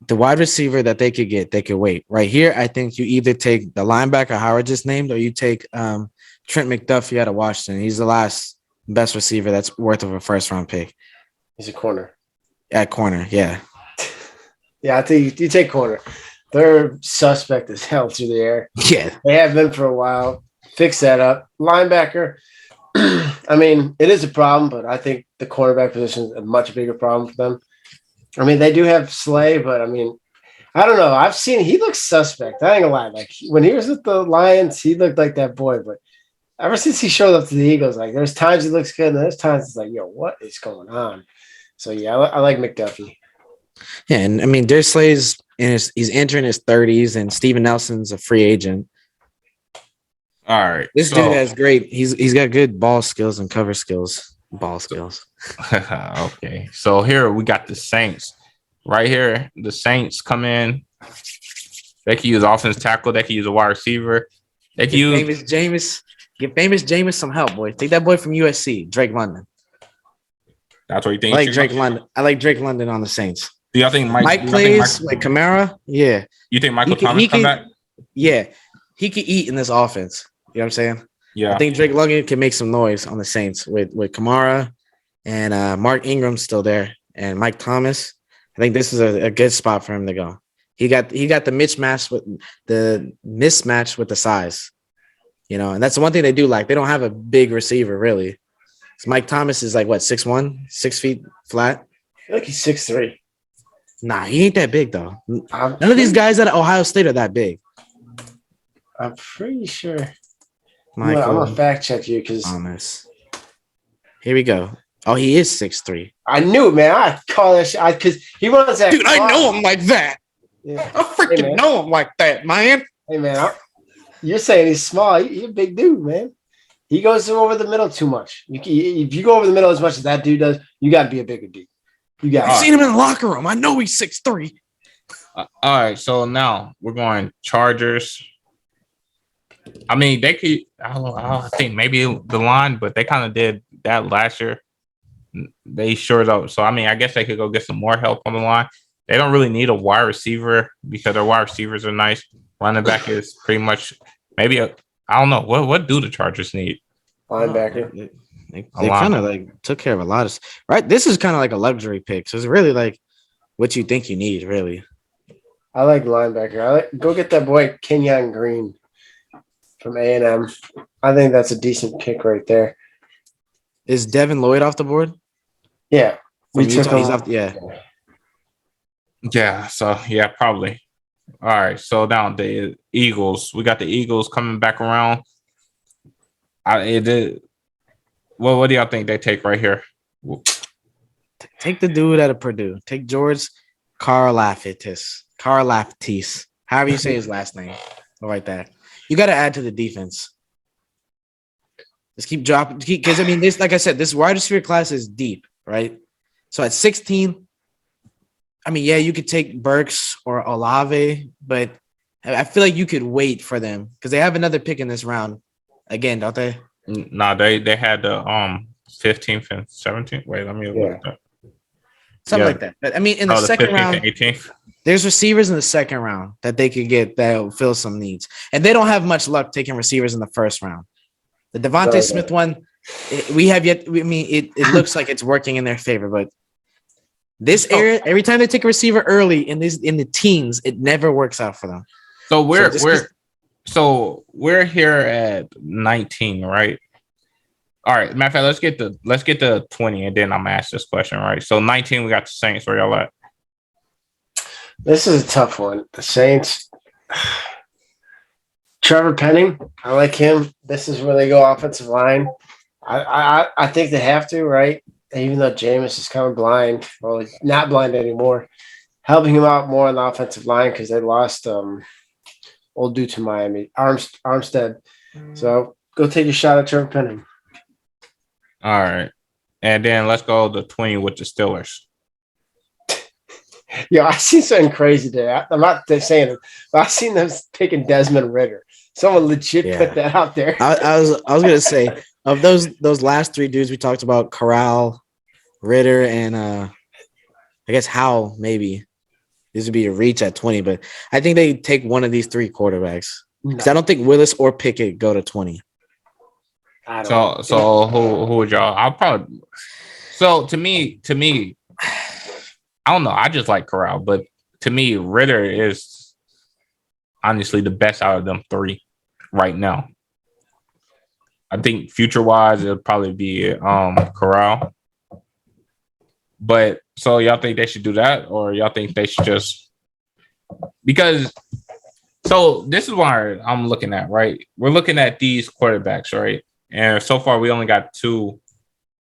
The wide receiver that they could get, they could wait. Right here, I think you either take the linebacker Howard just named or you take Trent McDuffie out of Washington. He's the last best receiver that's worth of a first-round pick. He's a corner. At corner, yeah. Yeah, I think you take corner. They're suspect as hell through the air. Yeah. They have been for a while. Fix that up. Linebacker, I mean, it is a problem, but I think the cornerback position is a much bigger problem for them. I mean, they do have Slay, but I mean, I don't know. I've seen he looks suspect. I ain't gonna lie. Like when he was with the Lions, he looked like that boy. But ever since he showed up to the Eagles, like there's times he looks good, and there's times it's like, yo, what is going on? So yeah, I like McDuffie. Yeah, and I mean, Darius Slay's he's entering his 30s, and Steven Nelson's a free agent. All right, this dude has great. He's got good ball skills and cover skills. Ball skills. Okay, so here we got the Saints. Right here, the Saints come in. They can use offense tackle. They can use a wide receiver. They can use Give famous Jameis some help, boy. Take that boy from USC, Drake London. That's what you think. I like Drake London on the Saints. Do y'all think Mike plays with Kamara? Yeah. You think Michael Thomas come back? Yeah. He could eat in this offense. You know what I'm saying? Yeah. I think Drake London can make some noise on the Saints with Kamara and Mark Ingram's still there and Mike Thomas. I think this is a good spot for him to go. He got the mismatch with the size, you know, and that's the one thing they do like. They don't have a big receiver really. So Mike Thomas is like what 6'1", 6 feet flat. I feel like he's 6'3". Nah, he ain't that big though. None of these guys at Ohio State are that big. I'm pretty sure. I'm gonna fact check you because Thomas. Here we go. Oh, he is 6'3". I knew it, man. I call that shit because he runs that. Dude, I know him like that. Yeah. I freaking know him like that, man. Hey, man, you're saying he's small. He's a big dude, man. He goes over the middle too much. If you go over the middle as much as that dude does, you got to be a bigger dude. I've seen him in the locker room. I know he's 6'3". All right, so now we're going Chargers. I mean, they could. I think maybe the line, but they kind of did that last year. They sure don't. So I mean, I guess they could go get some more help on the line. They don't really need a wide receiver because their wide receivers are nice. Running back is pretty much maybe I don't know what do the Chargers need? Linebacker. They kind of like took care of a lot of right. This is kind of like a luxury pick. So it's really like what you think you need, really. I like linebacker. Go get that boy Kenyon Green from A&M. I think that's a decent pick right there. Is Devin Lloyd off the board? Yeah, we took him. He's off. Yeah. Yeah. So yeah, probably. All right. So now the Eagles. We got the Eagles coming back around. What do y'all think they take right here? Take the dude out of Purdue. Take George Karlaftis. However you say his last name. Right there. You got to add to the defense. Just keep dropping. Because, I mean, this, like I said, this wide receiver class is deep, right? So at 16, I mean, yeah, you could take Burks or Olave, but I feel like you could wait for them because they have another pick in this round again, don't they? No, they had the 15th and 17th. Wait, let me look at that. Something like that. But I mean, in the second round, 18th. There's receivers in the second round that they could get that will fill some needs. And they don't have much luck taking receivers in the first round. The Devontae Smith one, it looks like it's working in their favor, but this era, every time they take a receiver early in the teens, it never works out for them. So we're here at 19, right? All right, matter of fact, let's get the 20, and then I'm gonna ask this question, right? So 19, we got the Saints. Where y'all at? This is a tough one. The Saints. Trevor Penning, I like him. This is where they go offensive line. I think they have to, right? Even though Jameis is kind of blind, well, he's not blind anymore. Helping him out more on the offensive line because they lost old dude to Miami, Armstead. So go take a shot at Trevor Penning. All right. And then let's go to 20 with the Steelers. Yeah, I seen something crazy there. I'm not saying it, but I seen them picking Desmond Ridder. Someone legit put that out there. I was gonna say of those last three dudes we talked about, Corral, Ridder, and I guess Howell. Maybe this would be a reach at 20, but I think they take one of these three quarterbacks because I don't think Willis or Pickett go to 20. So who would y'all? I'll probably. So to me, I don't know. I just like Corral, but to me, Ridder is honestly the best out of them three right now. I think future-wise, it'll probably be Corral. But so y'all think they should do that, or y'all think they should just because? So this is why I'm looking at right. We're looking at these quarterbacks, right? And so far, we only got two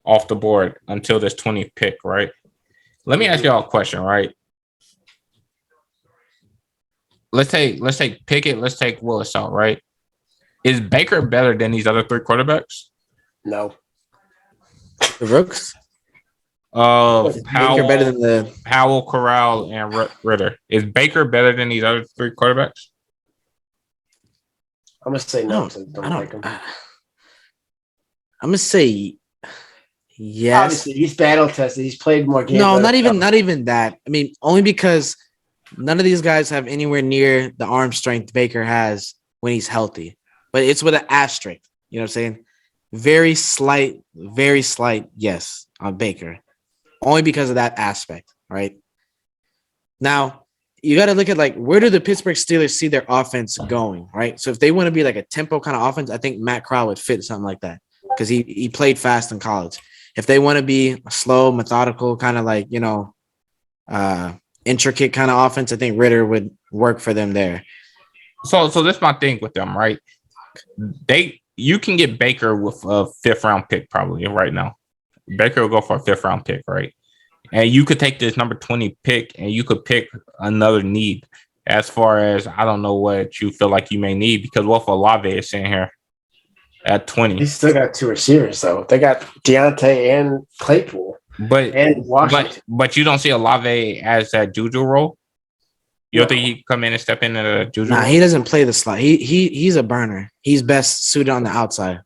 off the board until this 20th pick, right? Let me ask y'all a question, right? Let's take Pickett, let's take Willis out, right? Is Baker better than these other three quarterbacks? No. The Rooks? Powell, Baker better than the Powell, Corral, and Ridder. Is Baker better than these other three quarterbacks? I'm gonna say no. I don't like him. I'm gonna say Yes. Obviously, he's battle tested. He's played more games. No, not even that. I mean, only because none of these guys have anywhere near the arm strength Baker has when he's healthy. But it's with an asterisk. You know what I'm saying? Very slight, yes, on Baker. Only because of that aspect, right? Now, you got to look at like where do the Pittsburgh Steelers see their offense going, right? So if they want to be like a tempo kind of offense, I think Matt Corral would fit something like that because he played fast in college. If they want to be a slow, methodical, kind of like, intricate kind of offense, I think Ritter would work for them there. So that's my thing with them, right? You can get Baker with a 5th round pick probably right now. Baker will go for a 5th round pick, right? And you could take this number 20 pick and you could pick another need as far as I don't know what you feel like you may need because Wolf Olave is in here at 20. He's still got 2 receivers though. They got Deontay and Claypool. But you don't see Olave as that Juju role? You don't think he come in and step into the Juju role? He doesn't play the slot. He's a burner. He's best suited on the outside.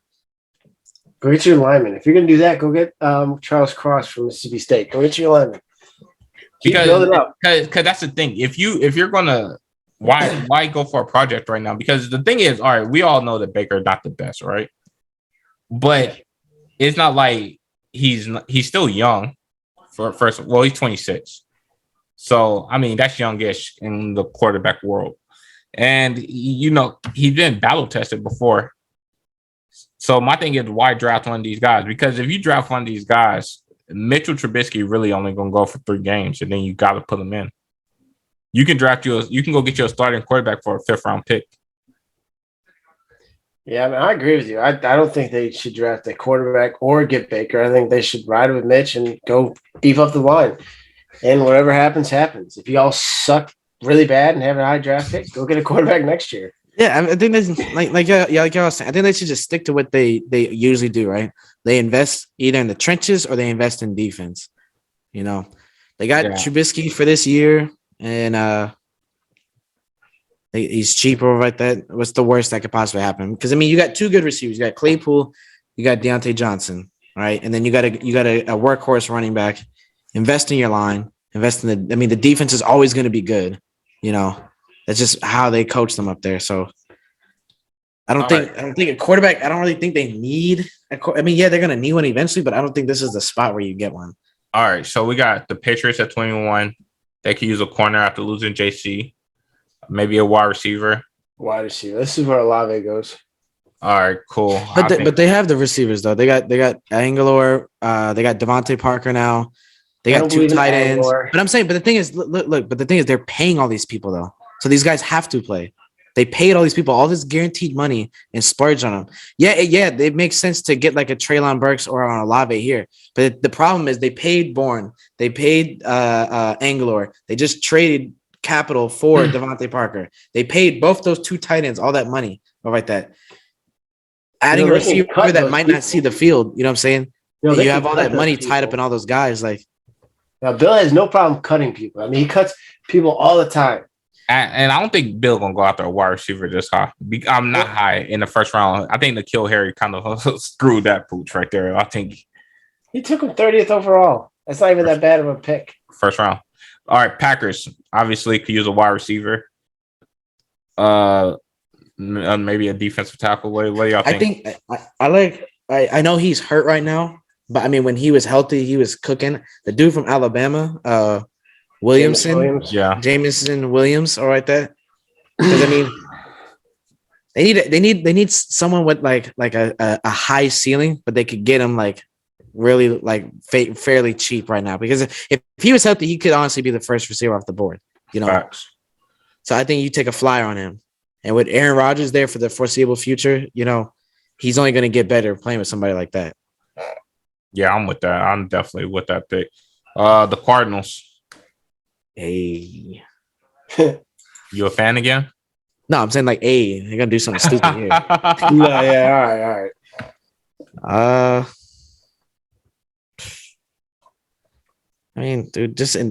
Go get your lineman. If you're gonna do that, go get Charles Cross from Mississippi State. Go get your lineman. Because that's the thing. If you're gonna why go for a project right now? Because the thing is, all right, we all know that Baker is not the best, right? But it's not like he's still young. He's 26. So I mean that's youngish in the quarterback world. And he's been battle tested before. So my thing is, why draft one of these guys? Because if you draft one of these guys, Mitchell Trubisky really only going to go for 3 games, and then you got to put him in. You can go get your starting quarterback for a 5th round pick. Yeah, I mean, I agree with you. I don't think they should draft a quarterback or get Baker. I think they should ride with Mitch and go beef up the line. And whatever happens, happens. If you all suck really bad and have a high draft pick, go get a quarterback next year. Yeah, I think that's like I was saying, I think they should just stick to what they usually do, right? They invest either in the trenches or they invest in defense. They got Trubisky for this year, and he's cheaper like that. What's the worst that could possibly happen? Because I mean, you got 2 good receivers. You got Claypool, you got Deontay Johnson, right? And then you got a workhorse running back. Invest in your line. Invest in the defense is always going to be good. That's just how they coach them up there. So I don't think a quarterback. I don't really think they need. I mean, yeah, they're gonna need one eventually, but I don't think this is the spot where you get one. All right, so we got the Patriots at 21. They could use a corner after losing JC, maybe a wide receiver. This is where Olave goes. All right, cool. But they have the receivers though. They got Angelor. They got Devontae Parker now. They got 2 tight ends. But I'm saying, but the thing is, look. But the thing is, they're paying all these people though. So these guys have to play. They paid all these people all this guaranteed money and splurge on them. Yeah, it makes sense to get like a Treylon Burks or an Olave here. But the problem is they paid Bourne. They paid Angelor. They just traded capital for Devontae Parker. They paid both those 2 tight ends all that money. All right, that. Adding a receiver that might not see the field. You know what I'm saying? You have all that money tied up in all those guys. Like, now, Bill has no problem cutting people. I mean, he cuts people all the time. And I don't think Bill gonna go after a wide receiver this high. I'm not high in the 1st round. I think N'Keal Harry kind of screwed that pooch right there. I think he took him 30th overall. That's not even that bad of a pick. 1st round. All right, Packers obviously could use a wide receiver. Maybe a defensive tackle. What do y'all think? I know he's hurt right now, but I mean when he was healthy, he was cooking. The dude from Alabama, Jameson Williams, all right, that because I mean they need someone with like a high ceiling, but they could get him like really like fairly cheap right now because if he was healthy, he could honestly be the first receiver off the board, Facts. So I think you take a flyer on him, and with Aaron Rodgers there for the foreseeable future, he's only going to get better playing with somebody like that. Yeah, I'm with that. I'm definitely with that pick. The Cardinals. Hey, you a fan again? No, I'm saying like, hey, they're gonna do something stupid here. All right. I mean, dude, just I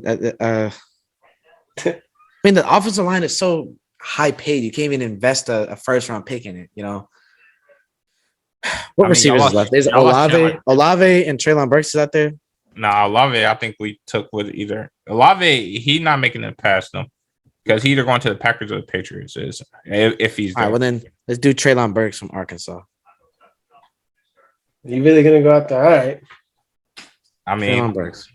mean, the offensive line is so high paid. You can't even invest a 1st round pick in it. What I mean, receivers y'all is left? There's y'all lost Olave and Treylon Burks is out there. Nah, Olave, I think we took with either. Olave, he not making it past them because he either going to the Packers or the Patriots is if he's All there. right, well then let's do Treylon Burks from Arkansas. You really gonna go out there? All right. I mean, Treylon Burks.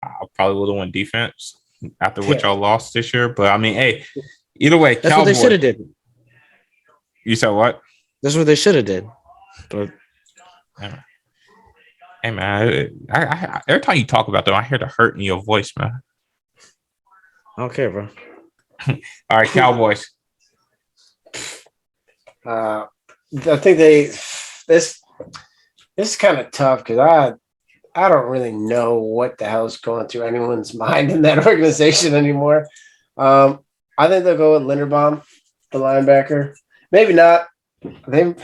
I probably would have won defense after what y'all lost this year. But I mean, hey, either way, That's what they should have did. You said what? That's what they should have did. But hey man, I every time you talk about them, I hear the hurt in your voice, man. I don't care, bro. All right, Cowboys. I think this is kind of tough because I don't really know what the hell is going through anyone's mind in that organization anymore. I think they'll go with Linderbaum, the linebacker. Maybe not. They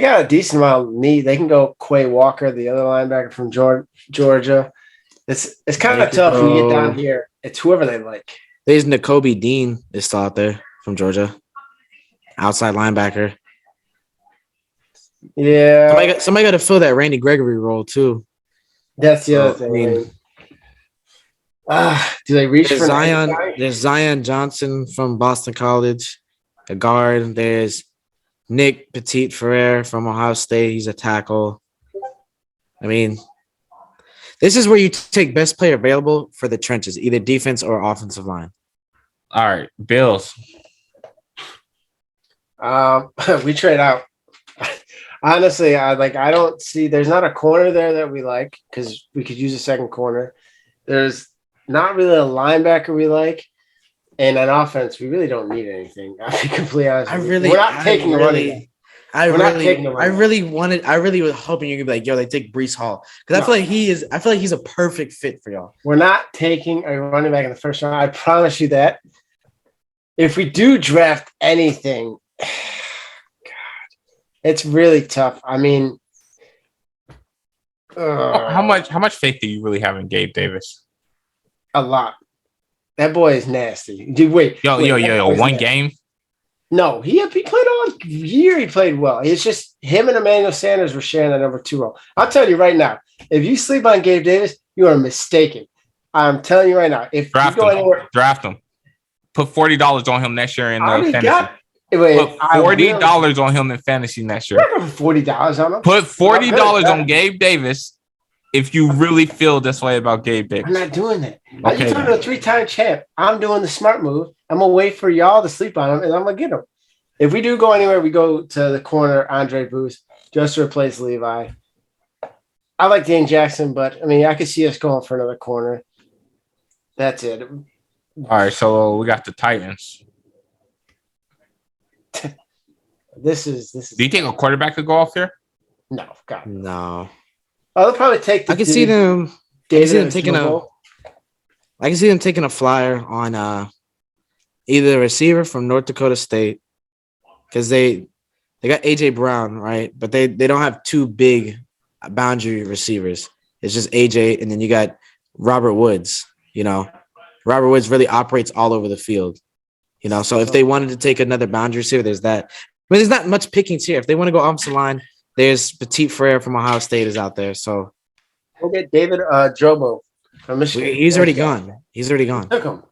got a decent amount of need. They can go Quay Walker, the other linebacker from Georgia. It's kind of tough when you get down here. It's whoever they like. There's Nakobe Dean is still out there from Georgia. Outside linebacker. Yeah. Somebody got to fill that Randy Gregory role too. That's the other thing. Do they reach for Zion? There's Zion Johnson from Boston College, a guard. There's Nick Petit Ferrer from Ohio State. He's a tackle. I mean, this is where you take best player available for the trenches, either defense or offensive line. All right, Bills. We trade out. Honestly, I don't see. There's not a corner there that we like because we could use a second corner. There's not really a linebacker we like, and an offense we really don't need anything. I'll be completely honest. We're not taking the running. I really was hoping you could be like, yo, they take Breece Hall because I feel like he's a perfect fit for y'all. We're not taking a running back in the first round. I promise you that. If we do draft anything, God, it's really tough. I mean, how much faith do you really have in Gabe Davis? A lot. That boy is nasty. Dude, wait. Yo, one game? No, he played all year. He played well. It's just him and Emmanuel Sanders were sharing that number 2 role. I'll tell you right now, if you sleep on Gabe Davis, you are mistaken. I'm telling you right now. If draft you go anywhere, draft him. Put $40 on him next year in fantasy. Put $40 on him in fantasy next year. $40 on him. Put $40 on Gabe Davis if you really feel this way about Gabe Davis. I'm not doing that. Okay, you're talking to a 3-time champ. I'm doing the smart move. I'm going to wait for y'all to sleep on him, and I'm going to get him. If we do go anywhere, we go to the corner, Andre Booth, just to replace Levi. I like Dane Jackson, but, I mean, I could see us going for another corner. That's it. All right, so we got the Titans. This is. Do you think a quarterback could go off here? No, God. No. Oh, they'll probably take. I can see them taking a flyer on either a receiver from North Dakota State because they got AJ Brown, right? But they don't have 2 big boundary receivers. It's just AJ, and then you got Robert Woods. You know, Robert Woods really operates all over the field. You know, so if they wanted to take another boundary receiver, there's that. But there's not much pickings here. If they want to go offensive line, there's Petit Frere from Ohio State is out there. So we'll get David Drobo from Michigan. He's already gone. He's already gone. Took him.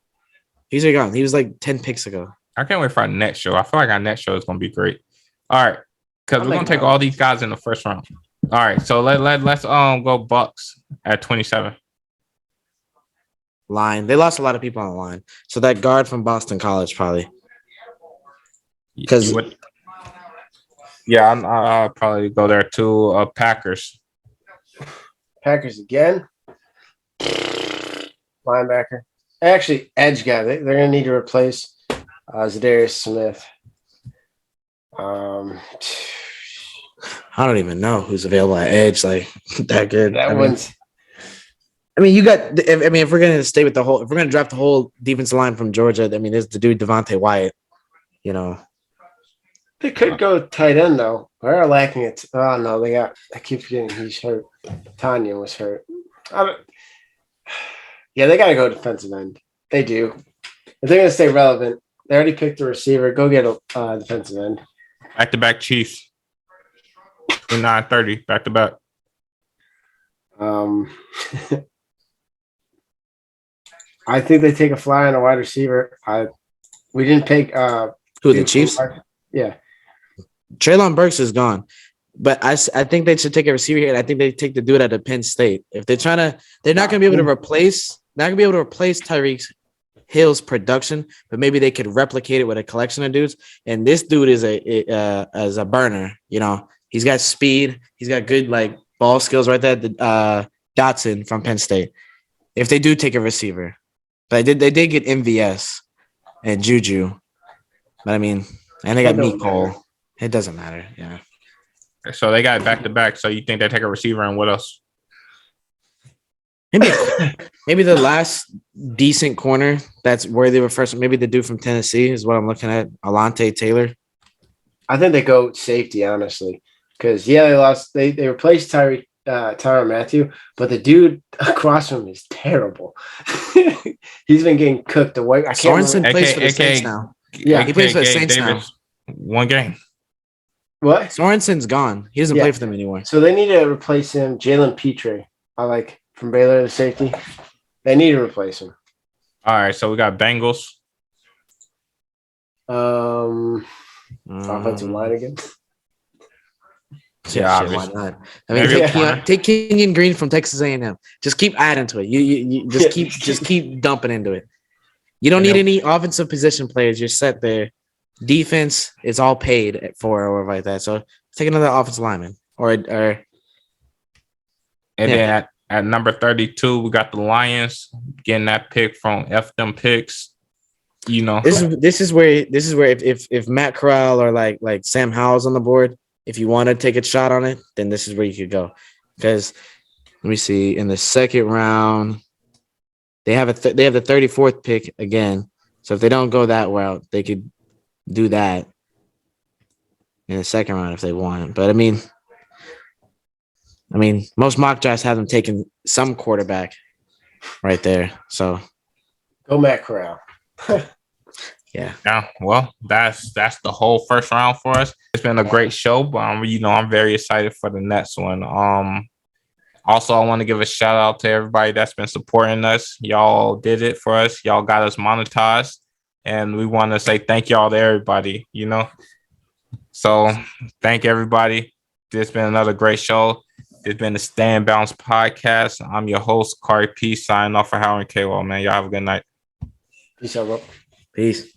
He's already gone. He was like 10 picks ago. I can't wait for our next show. I feel like our next show is going to be great. All right, because we're going to take all these guys in the first round. All right, so let's go Bucks at 27. Line. They lost a lot of people on the line. So that guard from Boston College probably. Because I'll probably go there too. Packers. Packers again. Linebacker. Actually, edge guy. They're going to need to replace Zadarius Smith. I don't even know who's available at edge like that good. You got. If we're going to stay with if we're going to draft the whole defensive line from Georgia, there's the dude Devontae Wyatt. You know. They could go tight end though. They're lacking it. Oh no, they got. I keep forgetting he's hurt. Tanya was hurt. Yeah, they got to go defensive end. They do. If they're going to stay relevant, they already picked a receiver. Go get a defensive end. Back-to-back Chiefs. in 9:30 back to back. I think they take a fly on a wide receiver. We didn't pick Who, the Chiefs? Yeah. Treylon Burks is gone. But I think they should take a receiver here, and I think they take the dude out of Penn State. If they're not going to be able to replace Tyreek Hill's production, but maybe they could replicate it with a collection of dudes. And this dude is a burner. You know, he's got speed. He's got good like ball skills right there. Dotson from Penn State. If they do take a receiver, but they did get MVS and Juju. But I mean, and they got Meat Cole. It doesn't matter. Yeah. So they got back to back. So you think they take a receiver and what else? Maybe the last decent corner that's worthy of a first. Maybe the dude from Tennessee is what I'm looking at. Alante Taylor. I think they go safety, honestly, because they lost. They replaced Tyrann Mathieu, but the dude across from him is terrible. He's been getting cooked away. Sorensen plays for the Saints now. Yeah, he plays for the Saints now. One game. What? Sorensen's gone. He doesn't play for them anymore. So they need to replace him. Jalen Petre, from Baylor, the safety. They need to replace him. All right, so we got Bengals. Offensive line again. Yeah, why not? I mean, take Kenyon Green from Texas A&M. Just keep adding to it. You just keep dumping into it. You don't need any offensive position players. You're set there. Defense is all paid for or like that. So take another offensive lineman and then at number 32, we got the Lions getting that pick from F them picks. You know, this is where if Matt Corral or like Sam Howell's on the board, if you want to take a shot on it, then this is where you could go. Because let me see, in the second round, they have the 34th pick again. So if they don't go that route, they could do that in the second round if they want. But I mean, most mock drafts have them taking some quarterback right there. So go Matt Corral. Yeah. Well, that's the whole first round for us. It's been a great show, but I'm very excited for the next one. Also, I want to give a shout out to everybody that's been supporting us. Y'all did it for us. Y'all got us monetized. And we want to say thank y'all to everybody, So thank everybody. This has been another great show. It's been the Stay and Bounce podcast. I'm your host, Corey P. Signing off for Howard and KWall, man. Y'all have a good night. Peace out, bro. Peace.